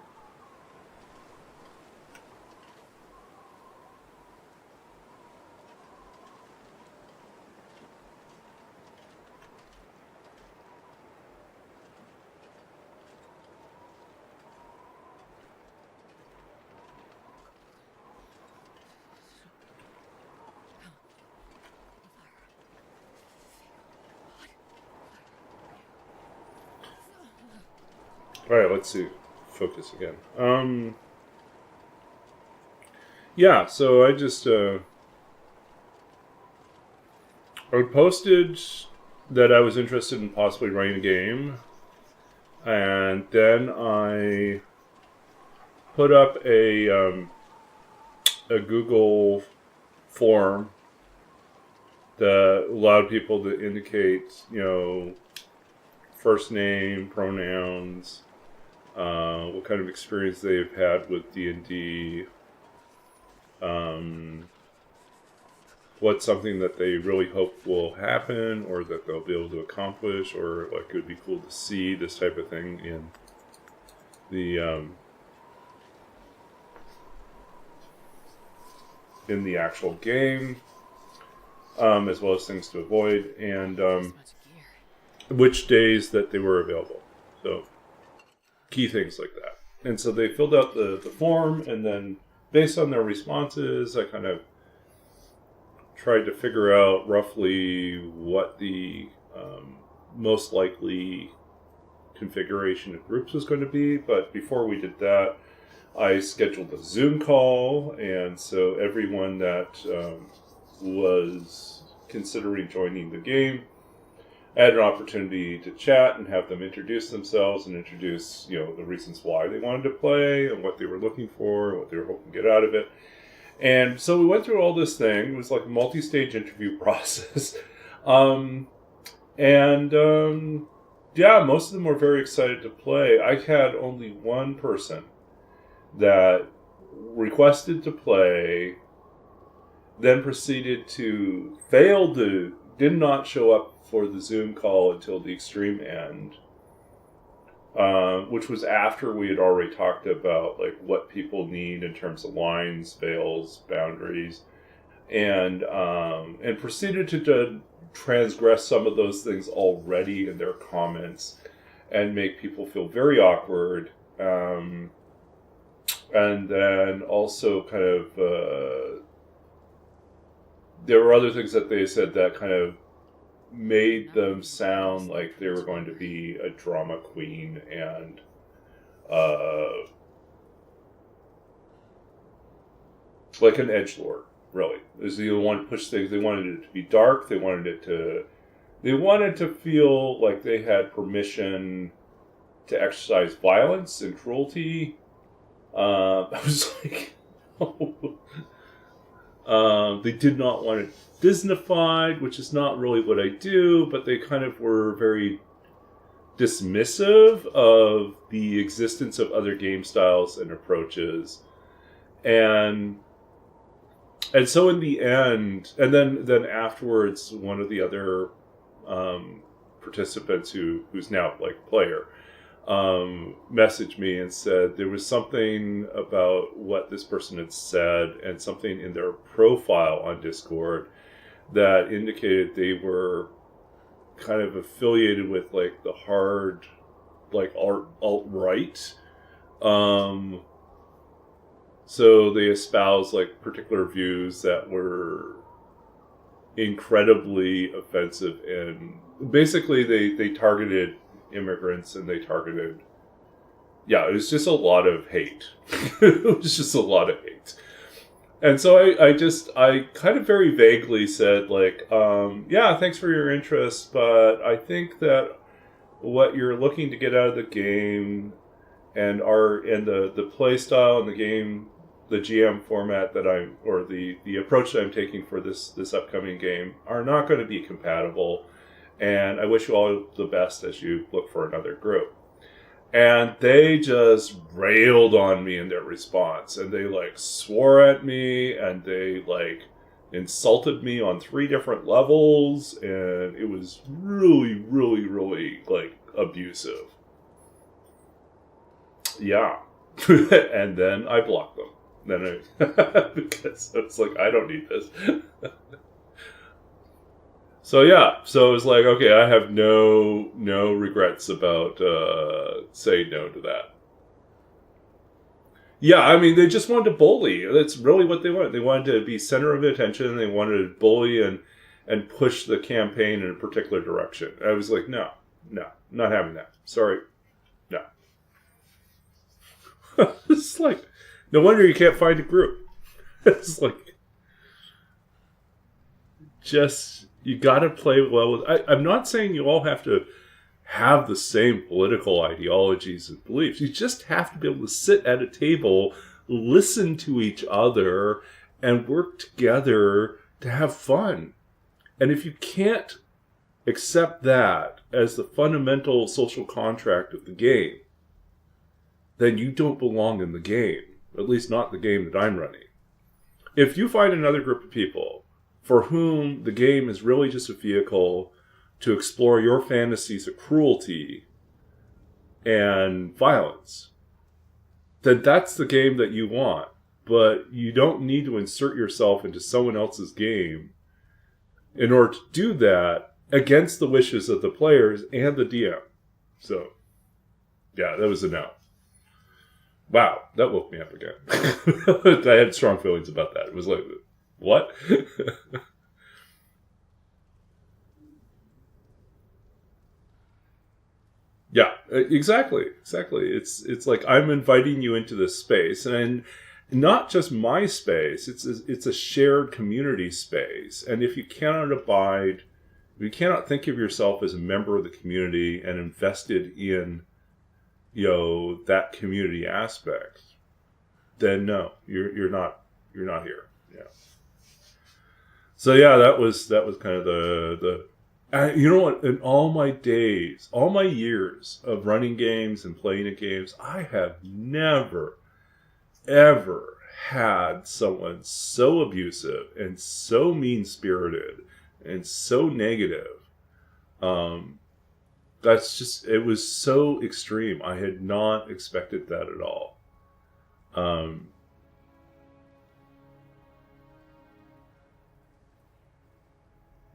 Alright, let's see. Focus again. Yeah, so I just I posted that I was interested in possibly running a game, and then I put up a Google form that allowed people to indicate, first name, pronouns, what kind of experience they've had with D&D, what's something that they really hope will happen or that they'll be able to accomplish, or like it would be cool to see this type of thing in the actual game, as well as things to avoid, and which days that they were available. So key things like that. And so they filled out the form, and then based on their responses, I kind of tried to figure out roughly what the most likely configuration of groups was going to be. But before we did that, I scheduled a Zoom call, and so everyone that was considering joining the game, I had an opportunity to chat and have them introduce themselves and introduce, the reasons why they wanted to play and what they were looking for, what they were hoping to get out of it. And so we went through all this thing. It was like a multi-stage interview process. Most of them were very excited to play. I had only one person that requested to play, then proceeded to did not show up for the Zoom call until the extreme end, which was after we had already talked about like what people need in terms of lines, veils, boundaries, and proceeded to transgress some of those things already in their comments and make people feel very awkward. And then also kind of there were other things that they said that kind of made them sound like they were going to be a drama queen and like an edgelord, really. Is the one to push things. They wanted it to be dark. They wanted to feel like they had permission to exercise violence and cruelty. I was like, they did not want it Disneyfied, which is not really what I do, but they kind of were very dismissive of the existence of other game styles and approaches. And so in the end, and then afterwards, one of the other participants who's now like player messaged me and said there was something about what this person had said and something in their profile on Discord that indicated they were kind of affiliated with like the hard, like alt-right. So they espoused like particular views that were incredibly offensive, and basically they targeted immigrants and they targeted, it was just a lot of hate. It was just a lot of hate. And so I kind of very vaguely said like, thanks for your interest, but I think that what you're looking to get out of the game and the play style and the game, the GM format that the approach that I'm taking for this upcoming game are not going to be compatible. And I wish you all the best as you look for another group. And they just railed on me in their response. And they like swore at me and they like insulted me on 3 different levels. And it was really, really, really like abusive. Yeah. And then I blocked them. Because it's like, I don't need this. So it was like, okay, I have no regrets about saying no to that. Yeah, I mean, they just wanted to bully. That's really what they wanted. They wanted to be center of attention. They wanted to bully and push the campaign in a particular direction. I was like, no, not having that. Sorry, no. It's like, no wonder you can't find a group. It's like, you gotta play well with... I'm not saying you all have to have the same political ideologies and beliefs. You just have to be able to sit at a table, listen to each other, and work together to have fun. And if you can't accept that as the fundamental social contract of the game, then you don't belong in the game. At least not the game that I'm running. If you find another group of people for whom the game is really just a vehicle to explore your fantasies of cruelty and violence, then that's the game that you want. But you don't need to insert yourself into someone else's game in order to do that against the wishes of the players and the DM. So, that was a no. Wow, that woke me up again. I had strong feelings about that. It was like, what? Exactly. It's like I'm inviting you into this space, and not just my space. It's a shared community space, and if you cannot think of yourself as a member of the community and invested in, that community aspect, then no, you're not here. Yeah. So yeah, that was kind of the. You know what? In all my years of running games and playing at games, I have never, ever had someone so abusive and so mean-spirited and so negative. It was so extreme. I had not expected that at all.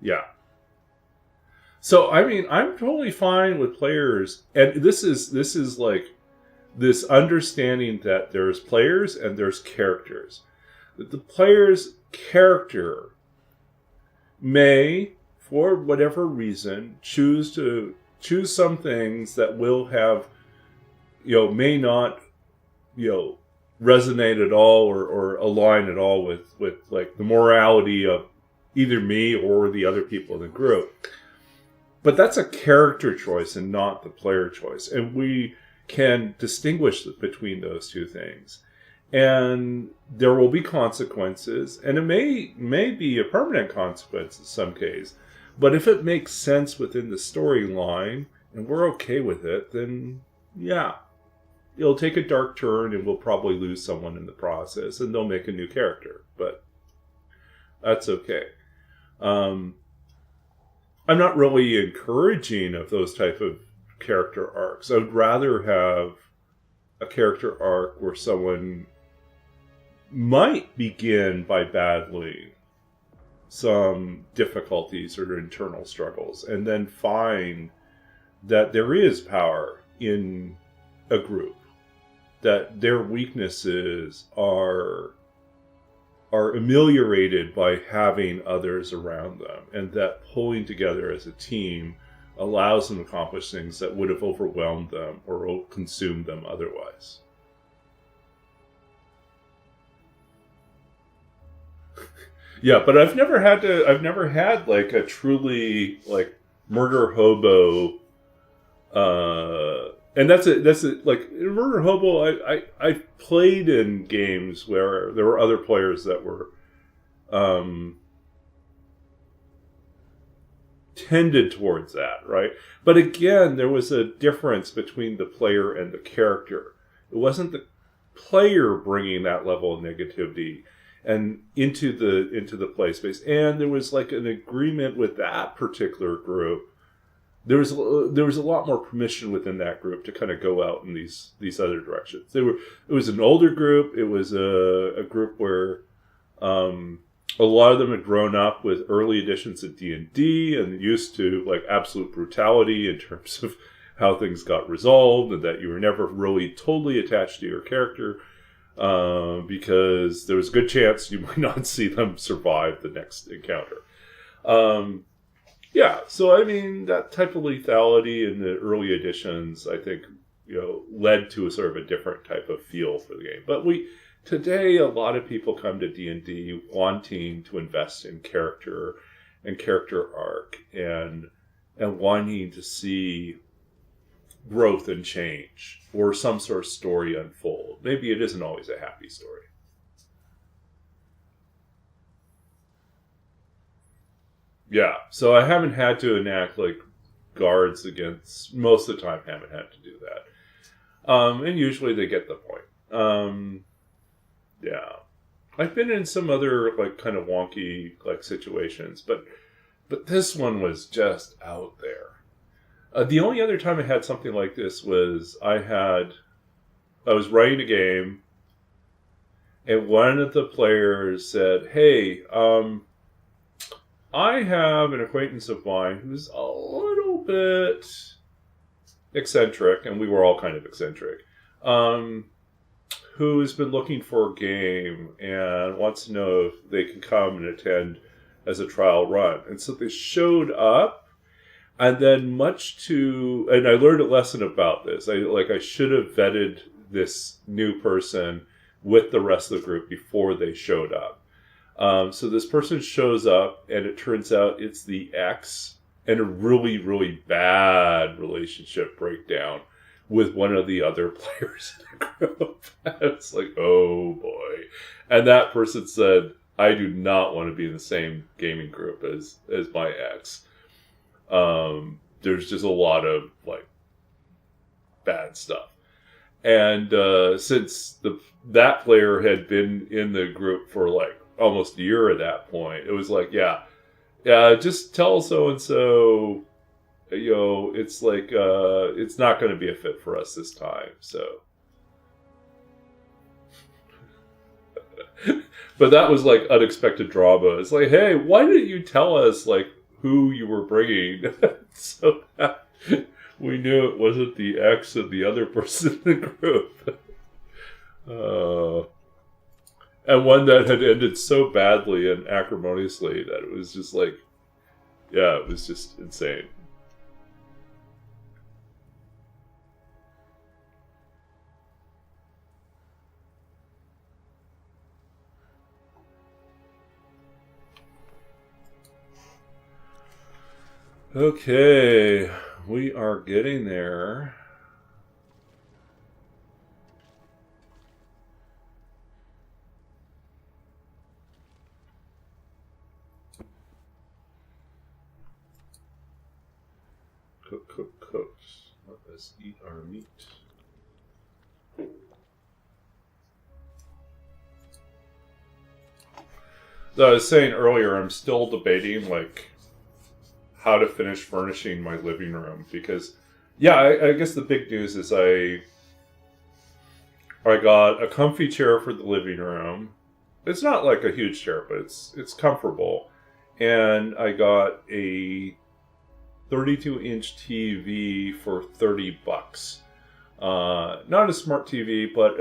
Yeah. So, I mean, I'm totally fine with players, and this is like this understanding that there's players and there's characters. That the player's character may, for whatever reason, choose some things that will have, may not, resonate at all or align at all with like the morality of either me or the other people in the group. But that's a character choice and not the player choice. And we can distinguish between those two things. And there will be consequences. And it may be a permanent consequence in some case. But if it makes sense within the storyline and we're okay with it, then yeah. It'll take a dark turn and we'll probably lose someone in the process. And they'll make a new character. But that's okay. I'm not really encouraging of those type of character arcs. I'd rather have a character arc where someone might begin by battling some difficulties or internal struggles and then find that there is power in a group, that their weaknesses are ameliorated by having others around them, and that pulling together as a team allows them to accomplish things that would have overwhelmed them or consumed them otherwise. Yeah, but I've never had like a truly like murder hobo and that's it. Like in Murder Hobo, I played in games where there were other players that were tended towards that, right? But again, there was a difference between the player and the character. It wasn't the player bringing that level of negativity and into the play space, and there was like an agreement with that particular group. There was a lot more permission within that group to kind of go out in these other directions. It was an older group. It was a group where a lot of them had grown up with early editions of D&D and used to like absolute brutality in terms of how things got resolved, and that you were never really totally attached to your character because there was a good chance you might not see them survive the next encounter. Yeah, so I mean, that type of lethality in the early editions, I think, led to a sort of a different type of feel for the game. But today, a lot of people come to D&D wanting to invest in character and character arc and wanting to see growth and change or some sort of story unfold. Maybe it isn't always a happy story. Yeah, so I haven't had to enact like guards against, most of the time haven't had to do that. And usually they get the point. Yeah. I've been in some other like kind of wonky like situations, but this one was just out there. The only other time I had something like this was I was writing a game and one of the players said, "Hey, I have an acquaintance of mine who's a little bit eccentric," and we were all kind of eccentric, who's been looking for a game and wants to know if they can come and attend as a trial run. And so they showed up. And then and I learned a lesson about this. I should have vetted this new person with the rest of the group before they showed up. So this person shows up, and it turns out it's the ex, and a really, really bad relationship breakdown with one of the other players in the group. It's like, oh boy. And that person said, I do not want to be in the same gaming group as my ex. There's just a lot of like bad stuff. And since that player had been in the group for like almost a year at that point, it was like, yeah, just tell so-and-so, it's like, it's not going to be a fit for us this time. So, but that was like unexpected drama. It's like, hey, why didn't you tell us like who you were bringing so that we knew it wasn't the ex of the other person in the group? And one that had ended so badly and acrimoniously that it was just like, yeah, it was just insane. Okay, we are getting there. Cook. Let us eat our meat. So I was saying earlier, I'm still debating like how to finish furnishing my living room because, yeah, I guess the big news is I got a comfy chair for the living room. It's not like a huge chair, but it's comfortable, and I got a 32-inch TV for $30. Not a smart TV, but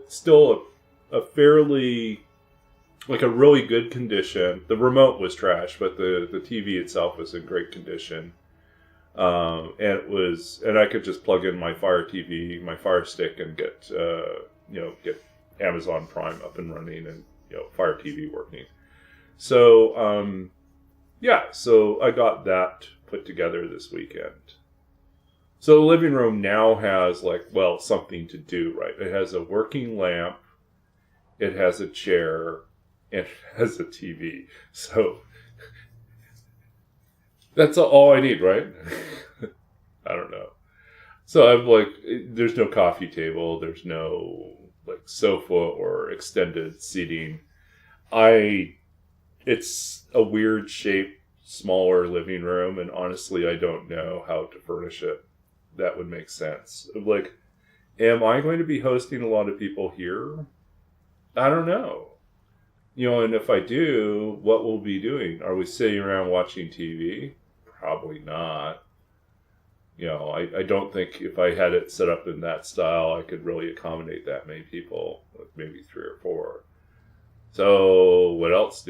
still a fairly, like a really good condition. The remote was trash, but the TV itself was in great condition. And I could just plug in my Fire TV, my Fire Stick, and get Amazon Prime up and running, and Fire TV working. So so I got that put together this weekend. So the living room now has something to do, right? It has a working lamp, it has a chair, and it has a TV. So that's all I need, right? I don't know. So I'm like, there's no coffee table, there's no sofa or extended seating. It's a weird shaped, smaller living room, and honestly, I don't know how to furnish it. That would make sense. Am I going to be hosting a lot of people here? I don't know. And if I do, what will we be doing? Are we sitting around watching TV? Probably not. I don't think if I had it set up in that style, I could really accommodate that many people, maybe 3 or 4. So what else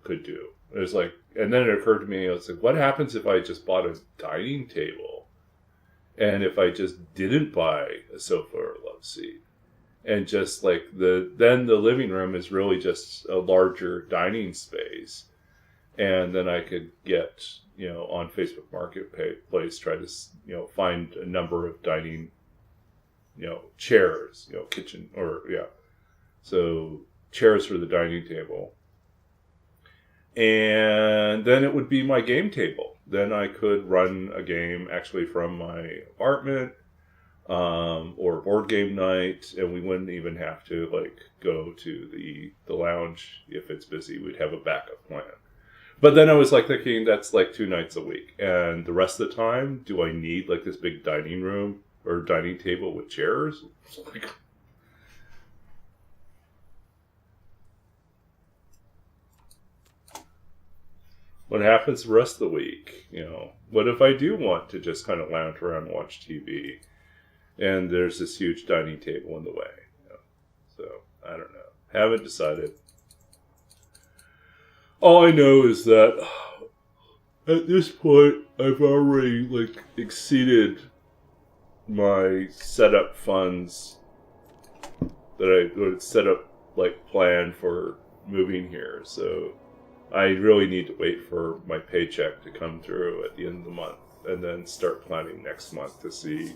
could do? And then it occurred to me, what happens if I just bought a dining table? And if I just didn't buy a sofa or a love seat? And just then the living room is really just a larger dining space. And then I could get, on Facebook Marketplace, try to, find a number of dining, chairs, kitchen, so chairs for the dining table. And then it would be my game table. Then I could run a game actually from my apartment, or board game night, and we wouldn't even have to go to the lounge if it's busy. We'd have a backup plan. But then I was thinking that's 2 nights a week, and the rest of the time, do I need this big dining room or dining table with chairs? What happens the rest of the week? What if I do want to just kind of lounge around and watch TV, and there's this huge dining table in the way? So I don't know. Haven't decided. All I know is that At this point, I've already exceeded my setup funds that I would set up plan for moving here. So I really need to wait for my paycheck to come through at the end of the month, and then start planning next month to see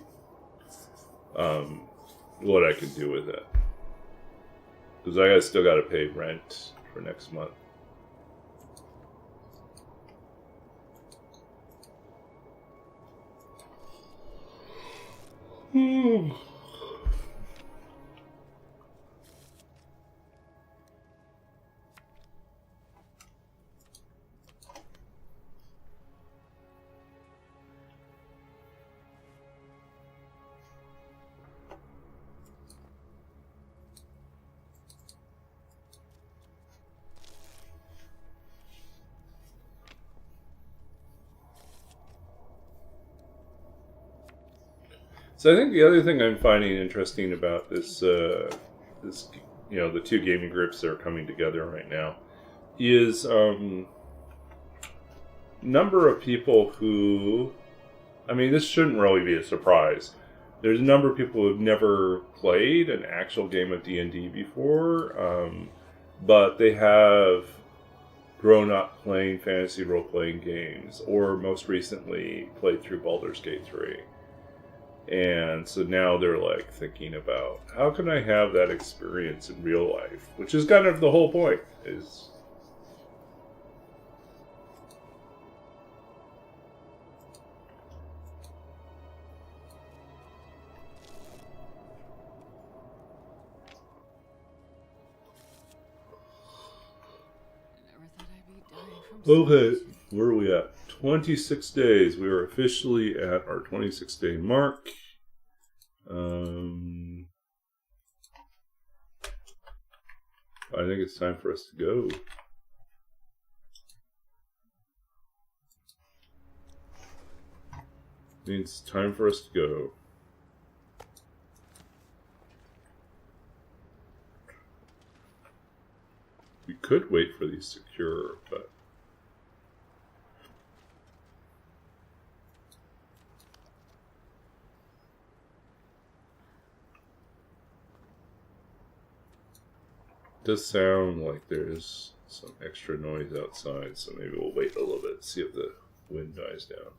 what I can do with it. Because I still got to pay rent for next month. So I think the other thing I'm finding interesting about this, the two gaming groups that are coming together right now, is number of people who, this shouldn't really be a surprise. There's a number of people who've never played an actual game of D&D before, but they have grown up playing fantasy role-playing games, or most recently played through Baldur's Gate 3. And so now they're thinking about, how can I have that experience in real life? Which is kind of the whole point, is... Okay, where are we at? 26 days. We are officially at our 26-day mark. I think it's time for us to go. It's time for us to go. We could wait for these to cure, but... does sound like there's some extra noise outside, so maybe we'll wait a little bit, see if the wind dies down.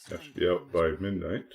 Have to be out by midnight.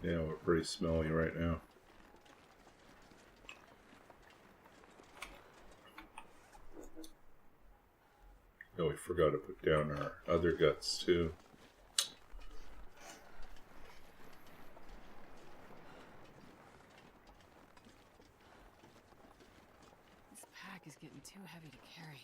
Yeah, we're pretty smelly right now. Oh, we forgot to put down our other guts too. This pack is getting too heavy to carry.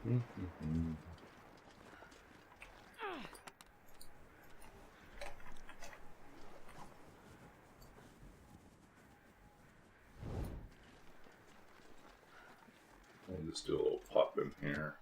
We'll just do a little pop in here.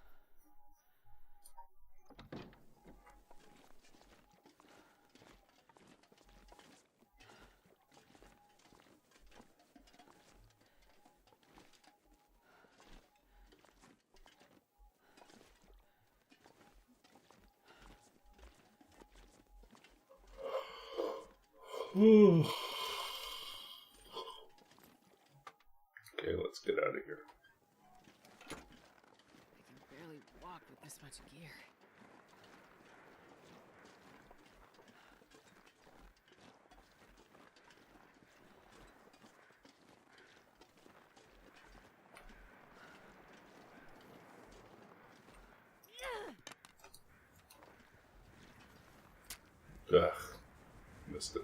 Okay, let's get out of here. I can barely walk with this much gear. Ugh, missed it.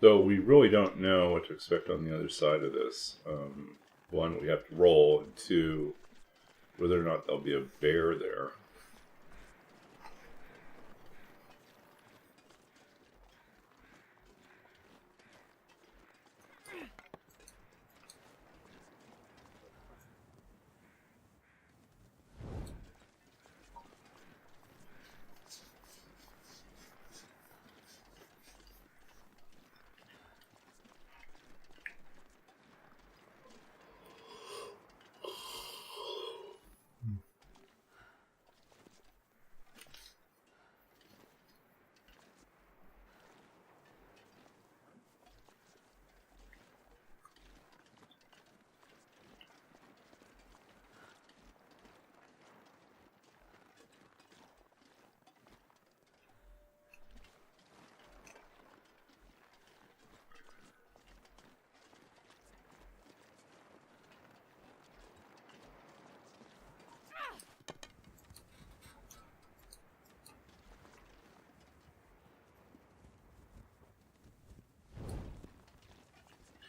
So we really don't know what to expect on the other side of this. One, we have to roll, and two, whether or not there'll be a bear there.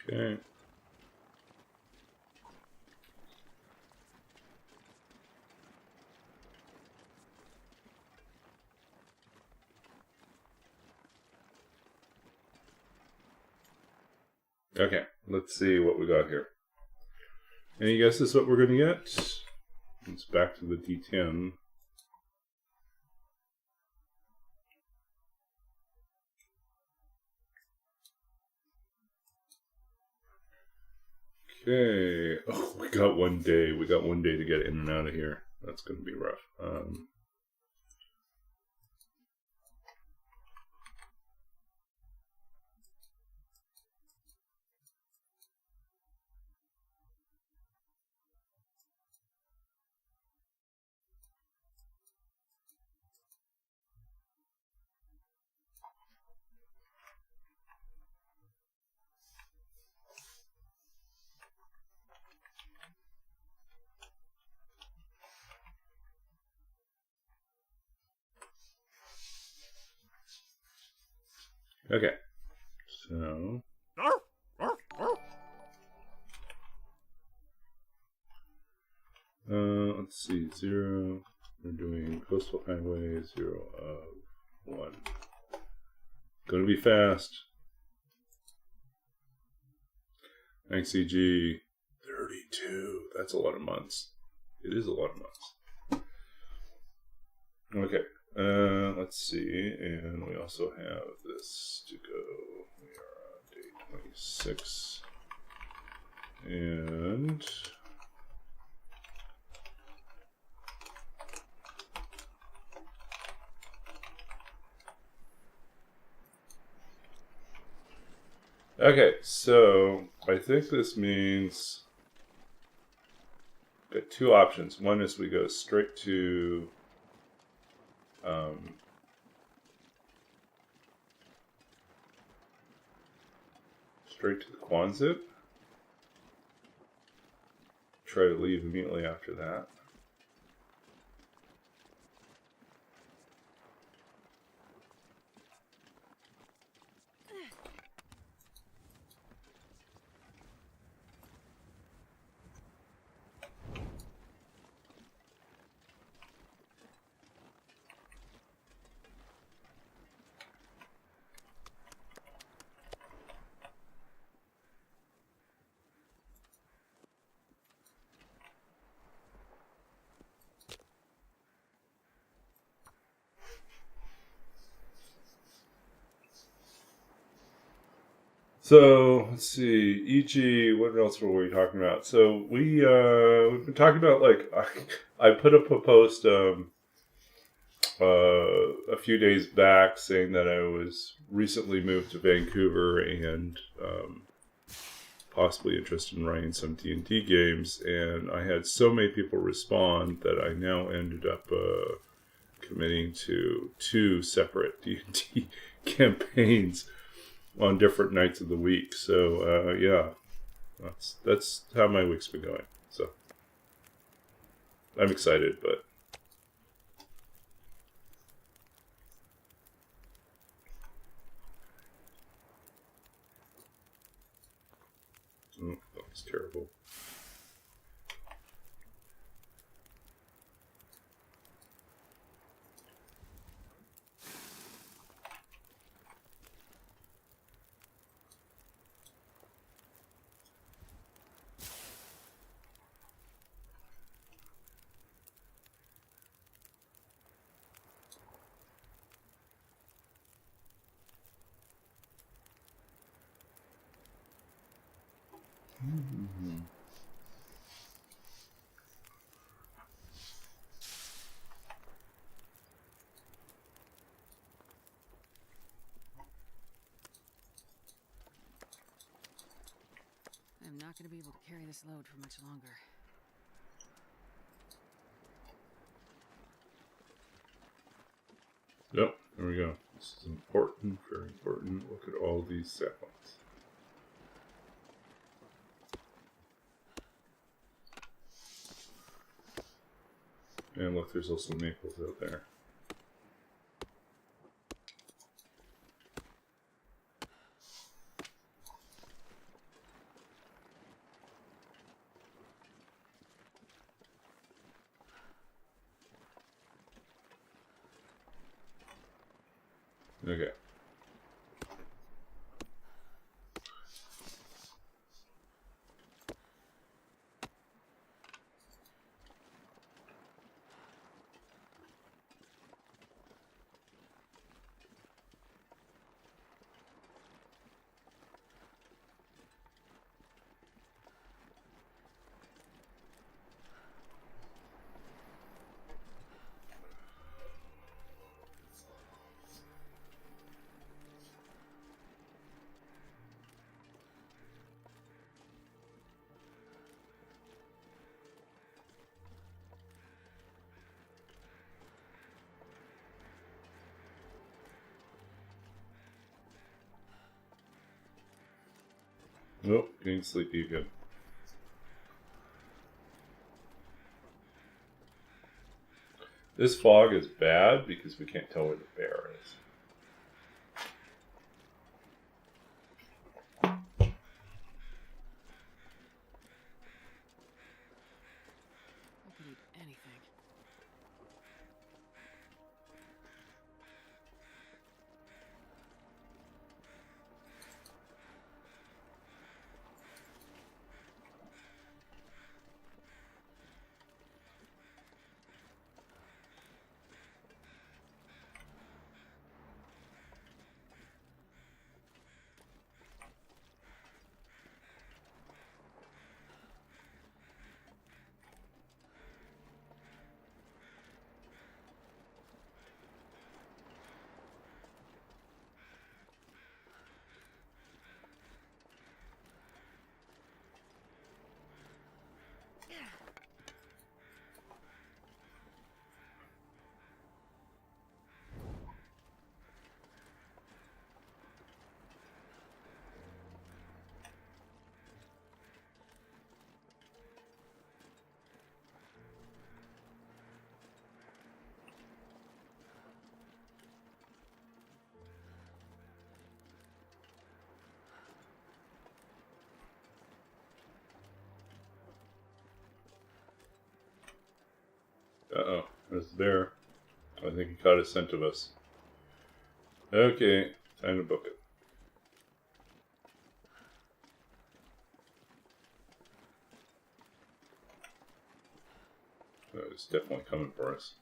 Okay. Okay, let's see what we got here. Any guesses what we're going to get? It's back to the D10. Okay. Oh, we got 1 day. We got 1 day to get in and out of here. That's going to be rough. Okay. So. Let's see. 0. We're doing coastal highway. 0 of 1. Gonna be fast. XCG 32. That's a lot of months. It is a lot of months. Okay. Let's see, and we also have this to go. We are on day 26, and okay, so I think this means we've got two options. One is we go straight to the Quonset. Try to leave immediately after that. So let's see, e.g., what else were we talking about? So we've been talking about, like, I put up a post a few days back saying that I was recently moved to Vancouver and possibly interested in writing some D&D games, and I had so many people respond that I now ended up committing to 2 separate D&D campaigns on different nights of the week. So yeah, that's how my week's been going. So I'm excited, but that was terrible. Mm-hmm. I'm not going to be able to carry this load for much longer. Yep, there we go. This is important, very important. Look at all these saplings. And look, there's also maples out there. Okay. Nope, getting sleepy again. This fog is bad because we can't tell where the bear is. I could eat anything. Uh-oh, there's the bear. I think he caught a scent of us. Okay, time to book it. It's definitely coming for us.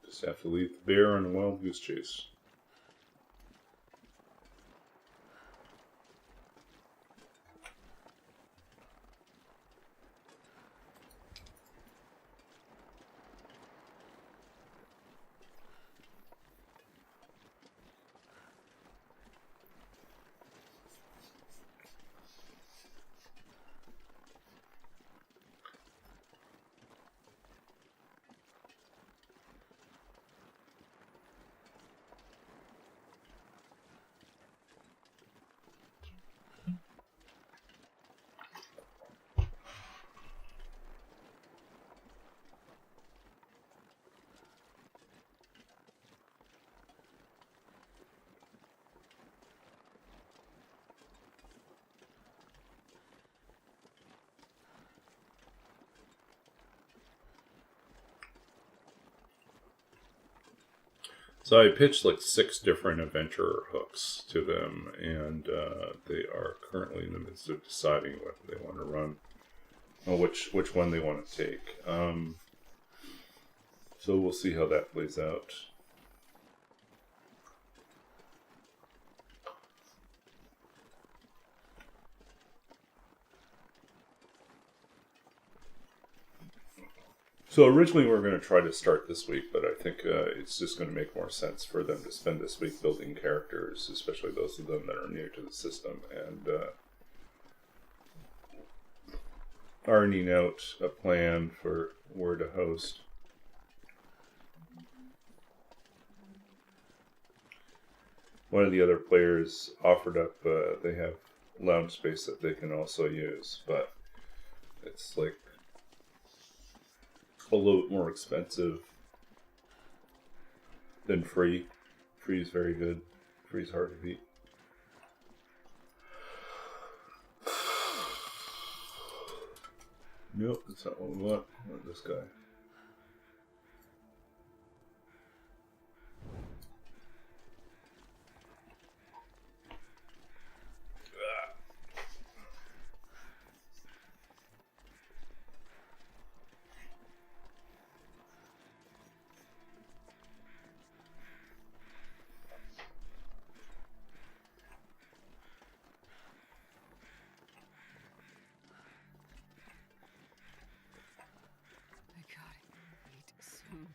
Just have to leave the bear on a wild goose chase. So I pitched like 6 different adventure hooks to them, and they are currently in the midst of deciding what they want to run, or which one they want to take. So we'll see how that plays out. So originally we were going to try to start this week, but I think it's just going to make more sense for them to spend this week building characters, especially those of them that are new to the system, and ironing out a plan for where to host. One of the other players offered up, they have lounge space that they can also use, but it's like a little bit more expensive than free. Free is very good. Free is hard to beat. Nope, that's not what we want. We want this guy. I gotta eat soon.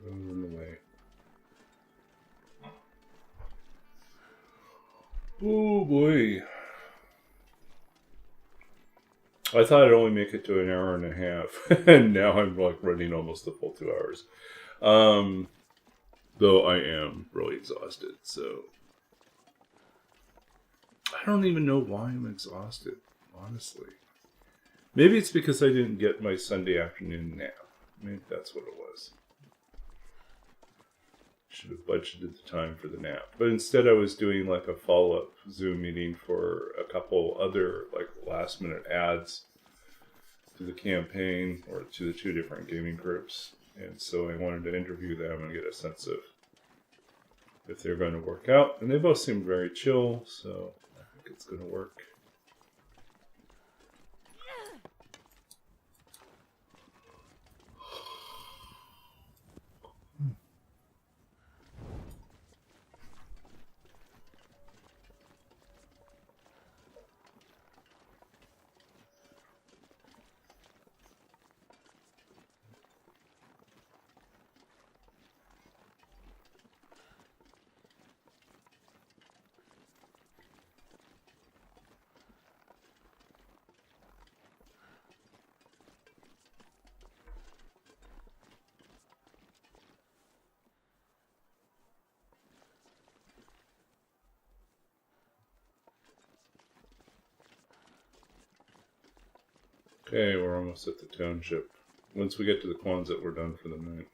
In the way. Oh boy. I thought I'd only make it to an hour and a half, and now I'm like running almost the full 2 hours. Though I am really exhausted, so I don't even know why I'm exhausted, honestly. Maybe it's because I didn't get my Sunday afternoon nap. Maybe that's what it was. Should have budgeted the time for the nap. But instead I was doing like a follow-up Zoom meeting for a couple other like last-minute ads to the campaign or to the 2 different gaming groups. And so I wanted to interview them and get a sense of if they're going to work out. And they both seem very chill, so I think it's going to work. Okay, we're almost at the township. Once we get to the Quonset, we're done for the night.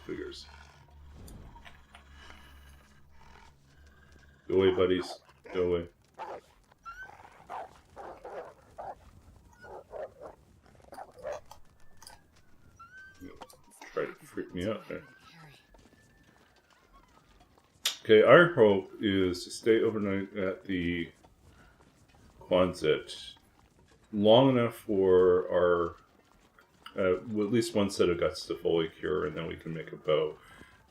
Figures. Go away, buddies. Go away. Try to freak me out there. Okay, our hope is to stay overnight at the Quonset long enough for our at least one set of guts to fully cure, and then we can make a bow,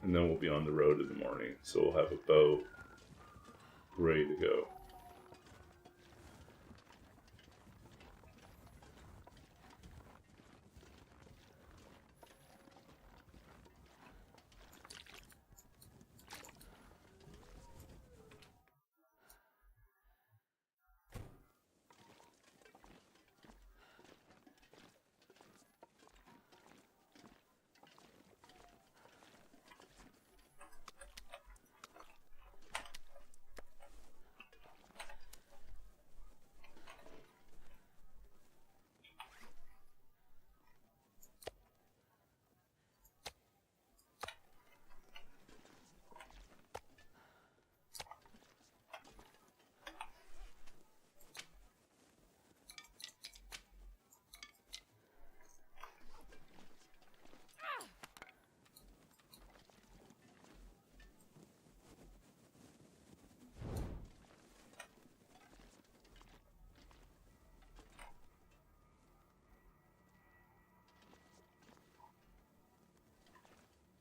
and then we'll be on the road in the morning. So we'll have a bow ready to go.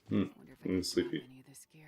Wonder if I I'm can sleepy. any of this gear.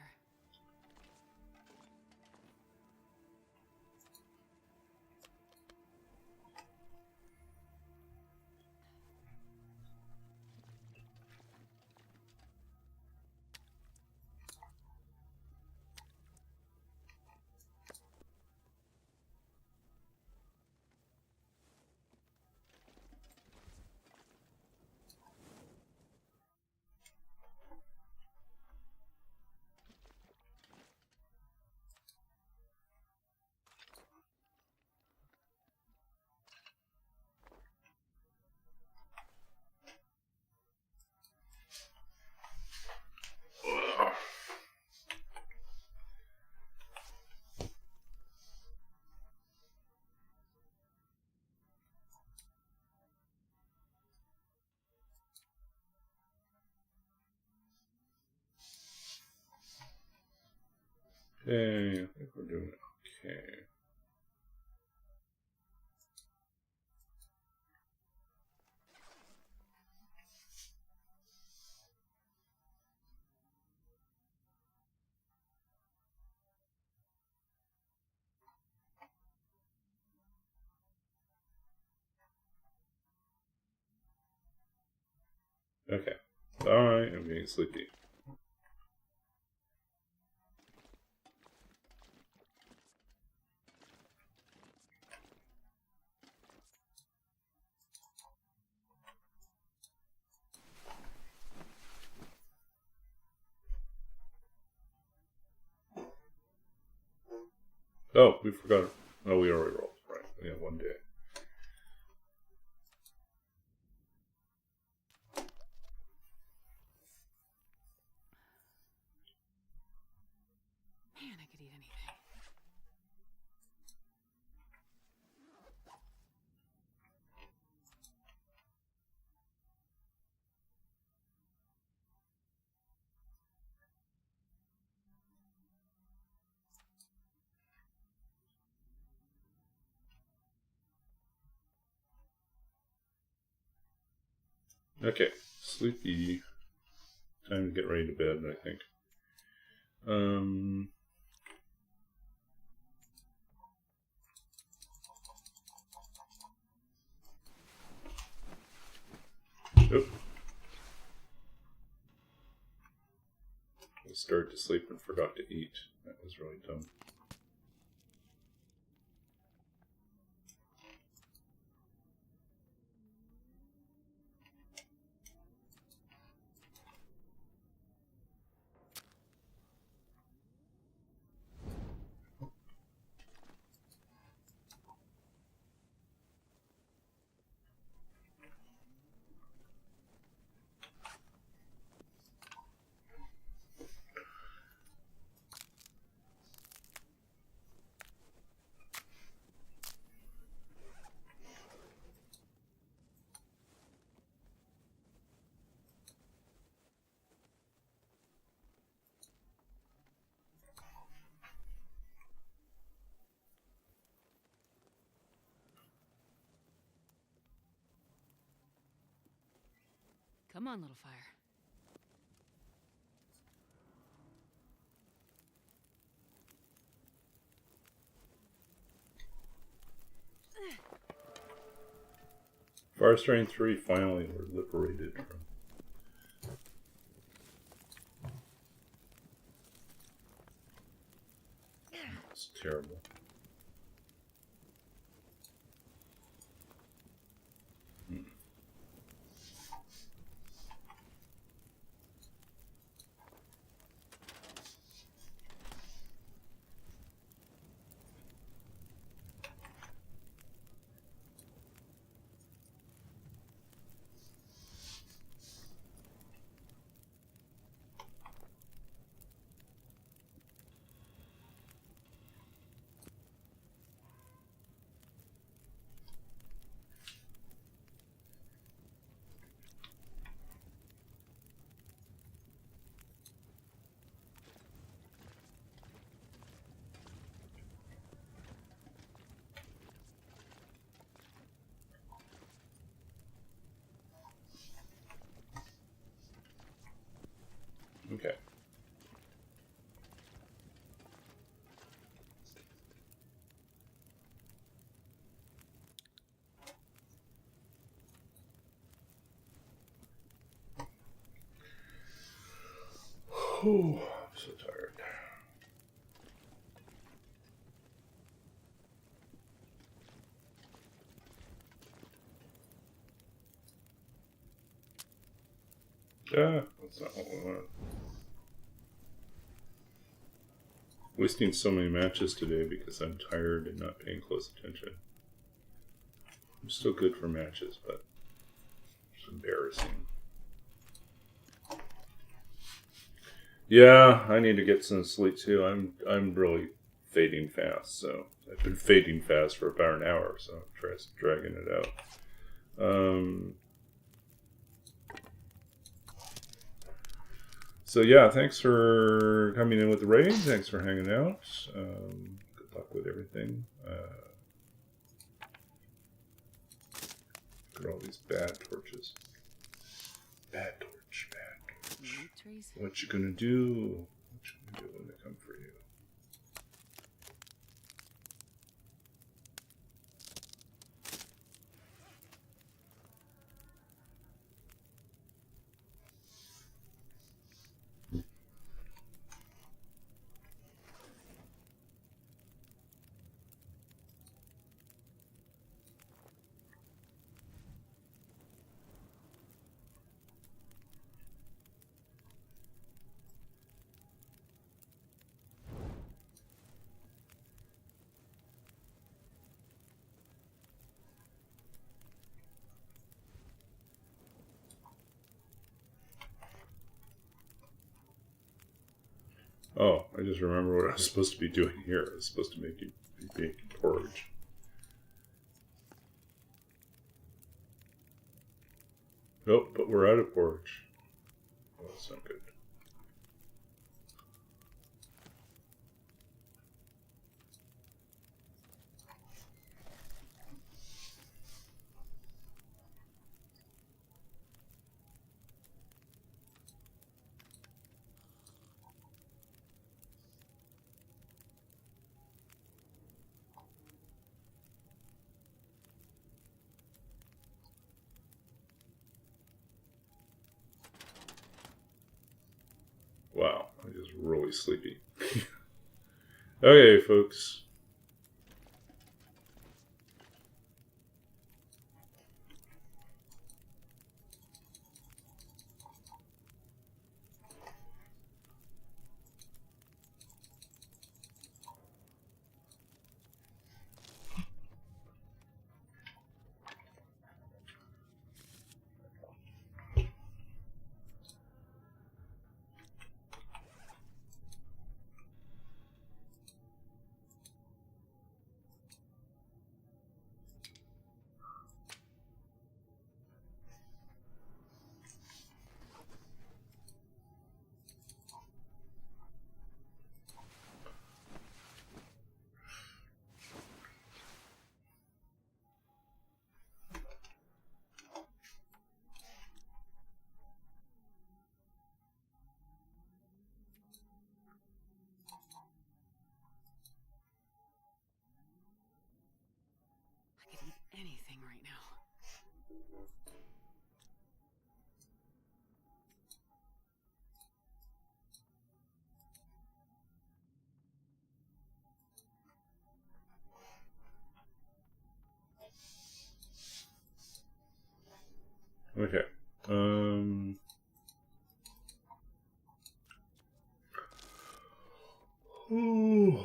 Okay, I think we're doing okay. Okay. Alright, I'm getting sleepy. Oh, we forgot. Oh, we already rolled. Right. We have one day. Man, I could eat anything. Okay. Sleepy. Time to get ready to bed, I think. Oop. I started to sleep and forgot to eat. That was really dumb. Come on, little fire. Fire Strain 3 finally were liberated from. It's terrible. Okay. Oh, I'm so tired. Yeah, that's not what we want. Wasting so many matches today because I'm tired and not paying close attention. I'm still good for matches, but it's embarrassing. Yeah, I need to get some sleep too. I'm really fading fast, so I've been fading fast for about an hour, so I'm dragging it out. So yeah, thanks for coming in with the raid. Thanks for hanging out. Good luck with everything. Look at all these bad torches. Bad torch, bad torch. Meat trees? What you gonna do? What you gonna do when they come for you? Oh, I just remember what I was supposed to be doing here. I was supposed to be making porridge. Nope, but we're out of porridge. Oh, that's not good. really sleepy. Okay, folks. I could eat anything right now. Okay. Ooh.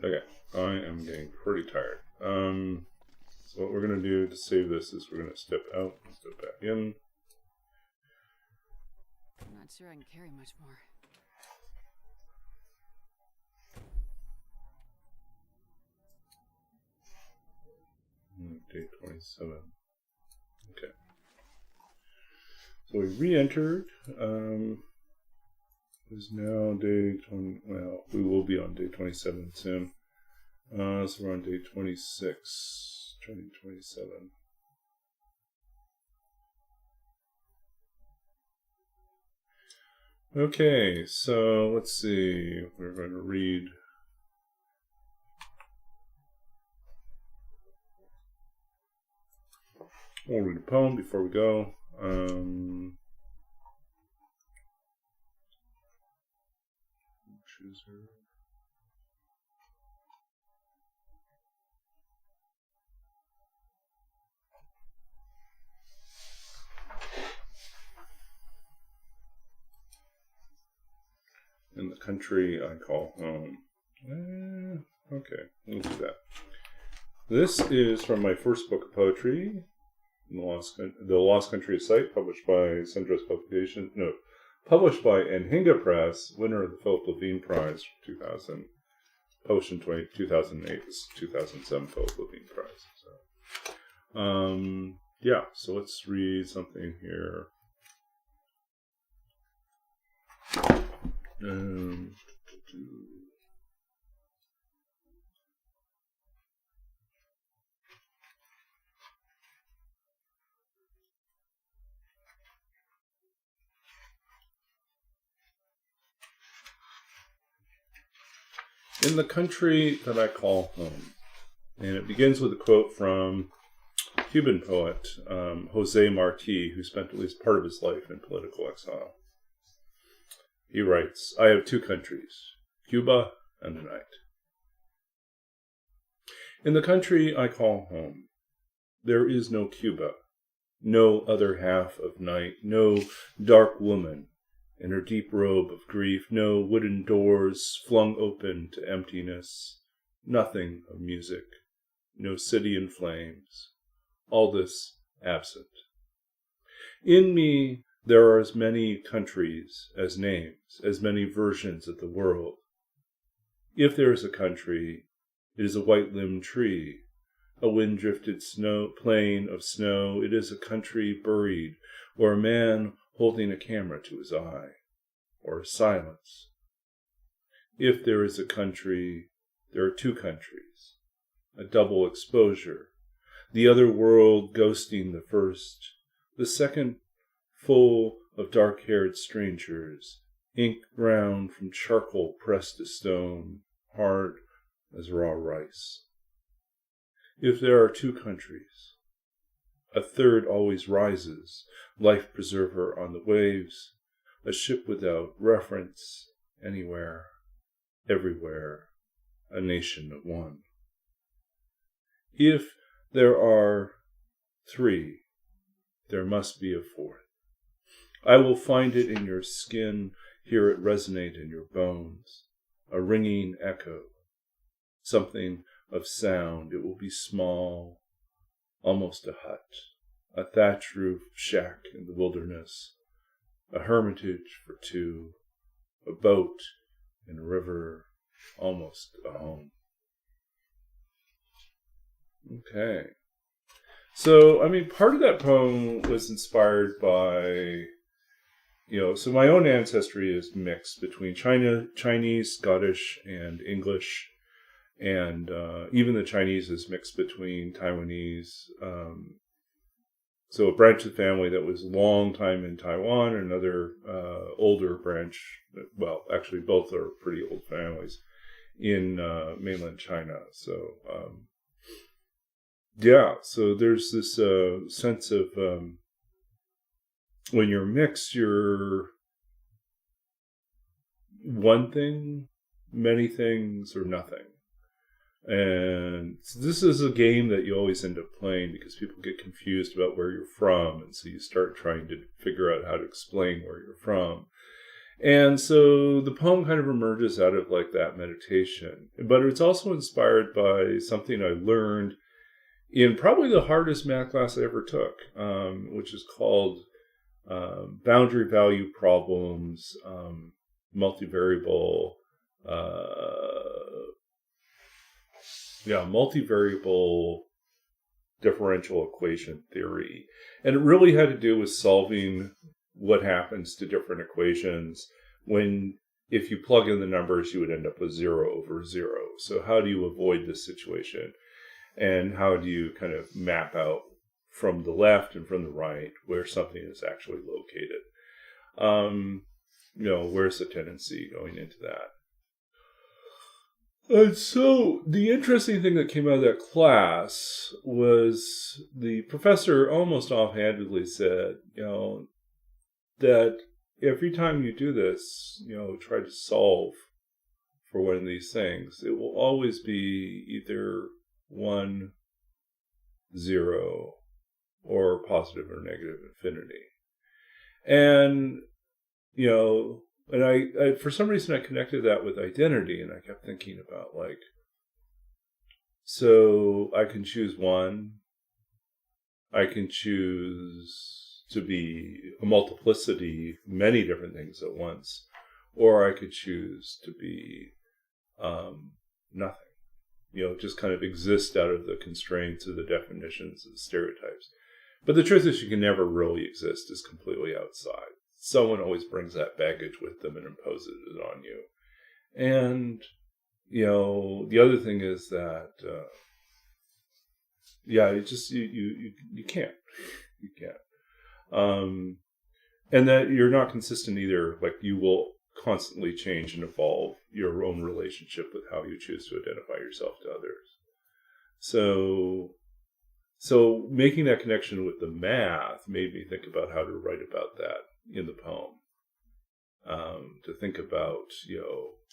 Okay, I am getting pretty tired. So what we're going to do to save this is we're going to step out, step back in. I'm not sure I can carry much more. Day 27. Okay. So we re-entered. It's now day 20. Well, we will be on day 27 soon. So we're on day 26, turning 27. Okay, so let's see. We're going to read. We'll read a poem before we go. Choose her. In the country I call home. Okay, we'll do that. This is from my first book of poetry, The Lost Country of Sight, published by Sundress Publication. No, published by Anhinga Press, winner of the Philip Levine Prize 2000. Published in 2008, 2007 Philip Levine Prize. So, yeah. So let's read something here. In the country that I call home. And it begins with a quote from Cuban poet Jose Marti, who spent at least part of his life in political exile. He writes, "I have two countries, Cuba and the night. In the country I call home, there is no Cuba, no other half of night, no dark woman in her deep robe of grief, no wooden doors flung open to emptiness, nothing of music, no city in flames, all this absent. In me there are as many countries as names, as many versions of the world. If there is a country, it is a white-limbed tree, a wind-drifted plain of snow. It is a country buried, or a man holding a camera to his eye, or silence. If there is a country, there are two countries, a double exposure, the other world ghosting the first, the second full of dark-haired strangers, ink brown from charcoal pressed to stone, hard as raw rice. If there are two countries, a third always rises, life preserver on the waves, a ship without reference, anywhere, everywhere, a nation of one. If there are three, there must be a fourth. I will find it in your skin, hear it resonate in your bones, a ringing echo, something of sound. It will be small, almost a hut, a thatch roof shack in the wilderness, a hermitage for two, a boat in a river, almost a home. Okay. So, I mean, part of that poem was inspired by, so my own ancestry is mixed between Chinese, Scottish, and English. And even the Chinese is mixed between Taiwanese. So a branch of the family that was a long time in Taiwan, another older branch, well, actually both are pretty old families, in mainland China. So, so there's this sense of when you're mixed, you're one thing, many things, or nothing. And so this is a game that you always end up playing because people get confused about where you're from, and so you start trying to figure out how to explain where you're from. And so the poem kind of emerges out of like that meditation, but it's also inspired by something I learned in probably the hardest math class I ever took, which is called boundary value problems, multivariable differential equation theory. And it really had to do with solving what happens to different equations when, if you plug in the numbers, you would end up with 0 over 0. So how do you avoid this situation? And how do you kind of map out from the left and from the right where something is actually located? Where's the tendency going into that? And so the interesting thing that came out of that class was the professor almost offhandedly said, that every time you do this, try to solve for one of these things, it will always be either 1, 0, or positive or negative infinity. And, and I for some reason I connected that with identity, and I kept thinking about so I can choose one, I can choose to be a multiplicity, many different things at once, or I could choose to be nothing. Just kind of exist out of the constraints of the definitions and stereotypes. But the truth is you can never really exist as completely outside. Someone always brings that baggage with them and imposes it on you. And, the other thing is that, you can't. You can't. And that you're not consistent either. Like, you will constantly change and evolve your own relationship with how you choose to identify yourself to others. So making that connection with the math made me think about how to write about that in the poem. To think about,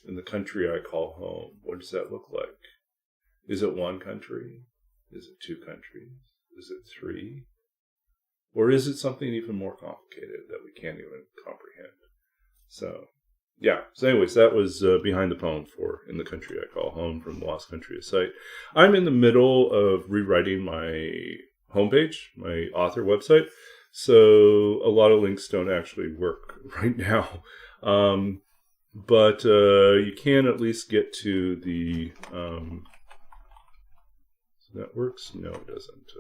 in the country I call home, what does that look like? Is it one country? Is it two countries? Is it three? Or is it something even more complicated that we can't even comprehend? So anyways, that was behind the poem for In the Country I Call Home from Lost Country of Sight. I'm in the middle of rewriting my homepage, my author website, so a lot of links don't actually work right now. But you can at least get to the... So that works? No, it doesn't.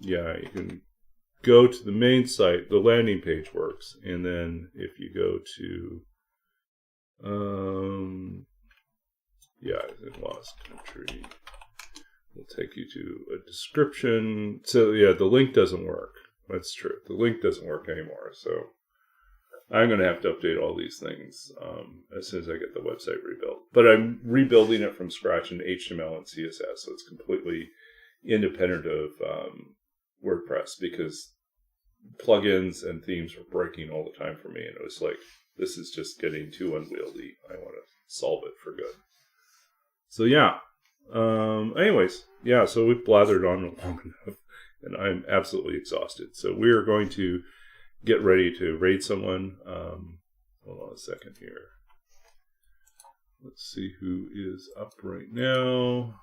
Yeah, you can go to the main site. The landing page works. And then if you go to, yeah, in Lost Country, it'll take you to a description. So yeah, the link doesn't work. That's true. The link doesn't work anymore. So I'm going to have to update all these things as soon as I get the website rebuilt. But I'm rebuilding it from scratch in HTML and CSS, so it's completely independent of WordPress, because plugins and themes were breaking all the time for me, and it was like, this is just getting too unwieldy. I want to solve it for good. So yeah. Anyways, yeah. So we've blathered on long enough, and I'm absolutely exhausted. So we are going to get ready to raid someone. Hold on a second here. Let's see who is up right now.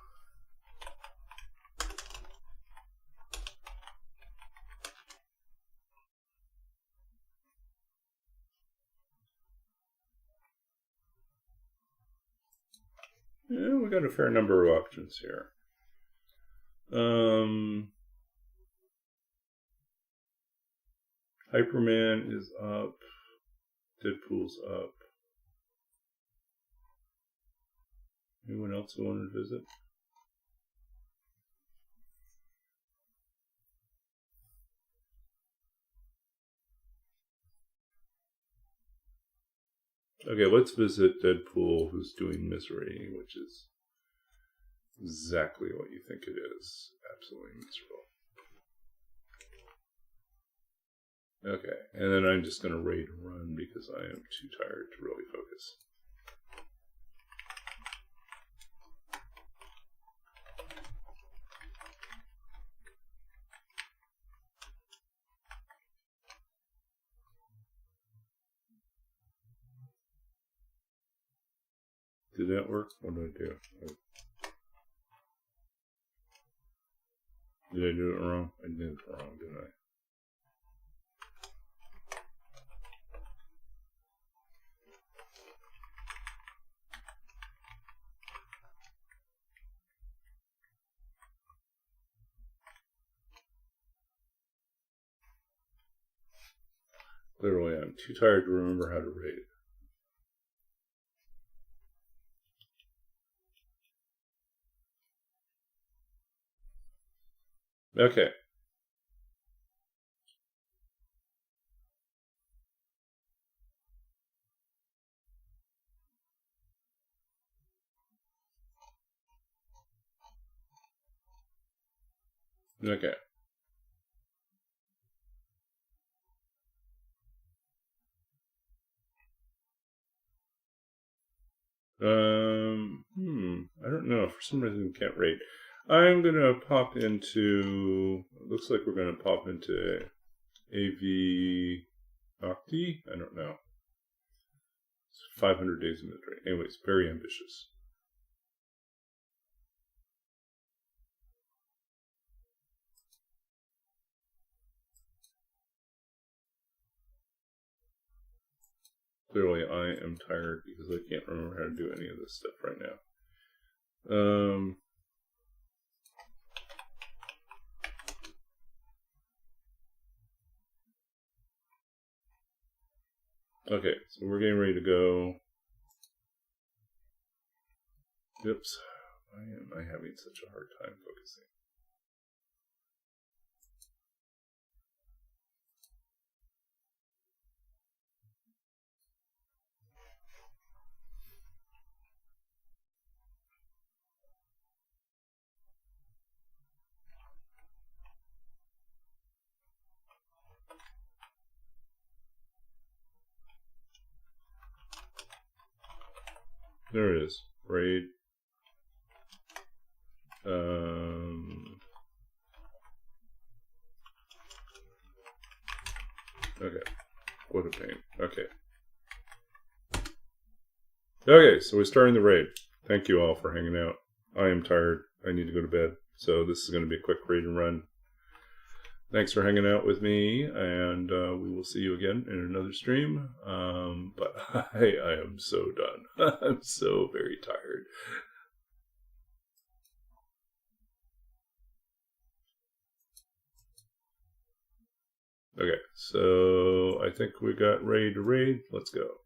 Yeah, we got a fair number of options here. Hyperman is up. Deadpool's up. Anyone else who wanted to visit? Okay, let's visit Deadpool, who's doing Misery, which is exactly what you think it is. Absolutely miserable. Okay, and then I'm just going to raid and run because I am too tired to really focus. Did that work? What did I do? Did I do it wrong? I did it wrong, didn't I? Literally, I'm too tired to remember how to rate it. Okay. Okay. I don't know. For some reason, we can't rate. I'm gonna pop into. Looks like we're gonna pop into AV Octi. I don't know. It's 500 days in the drain. Anyways, very ambitious. Clearly, I am tired because I can't remember how to do any of this stuff right now. Okay, so we're getting ready to go. Oops. Why am I having such a hard time focusing? There it is. Raid. Okay. What a pain. Okay. Okay, so we're starting the raid. Thank you all for hanging out. I am tired. I need to go to bed. So this is going to be a quick raid and run. Thanks for hanging out with me, and we will see you again in another stream. But I am so done. I'm so very tired. Okay, so I think we got ready to raid. Let's go.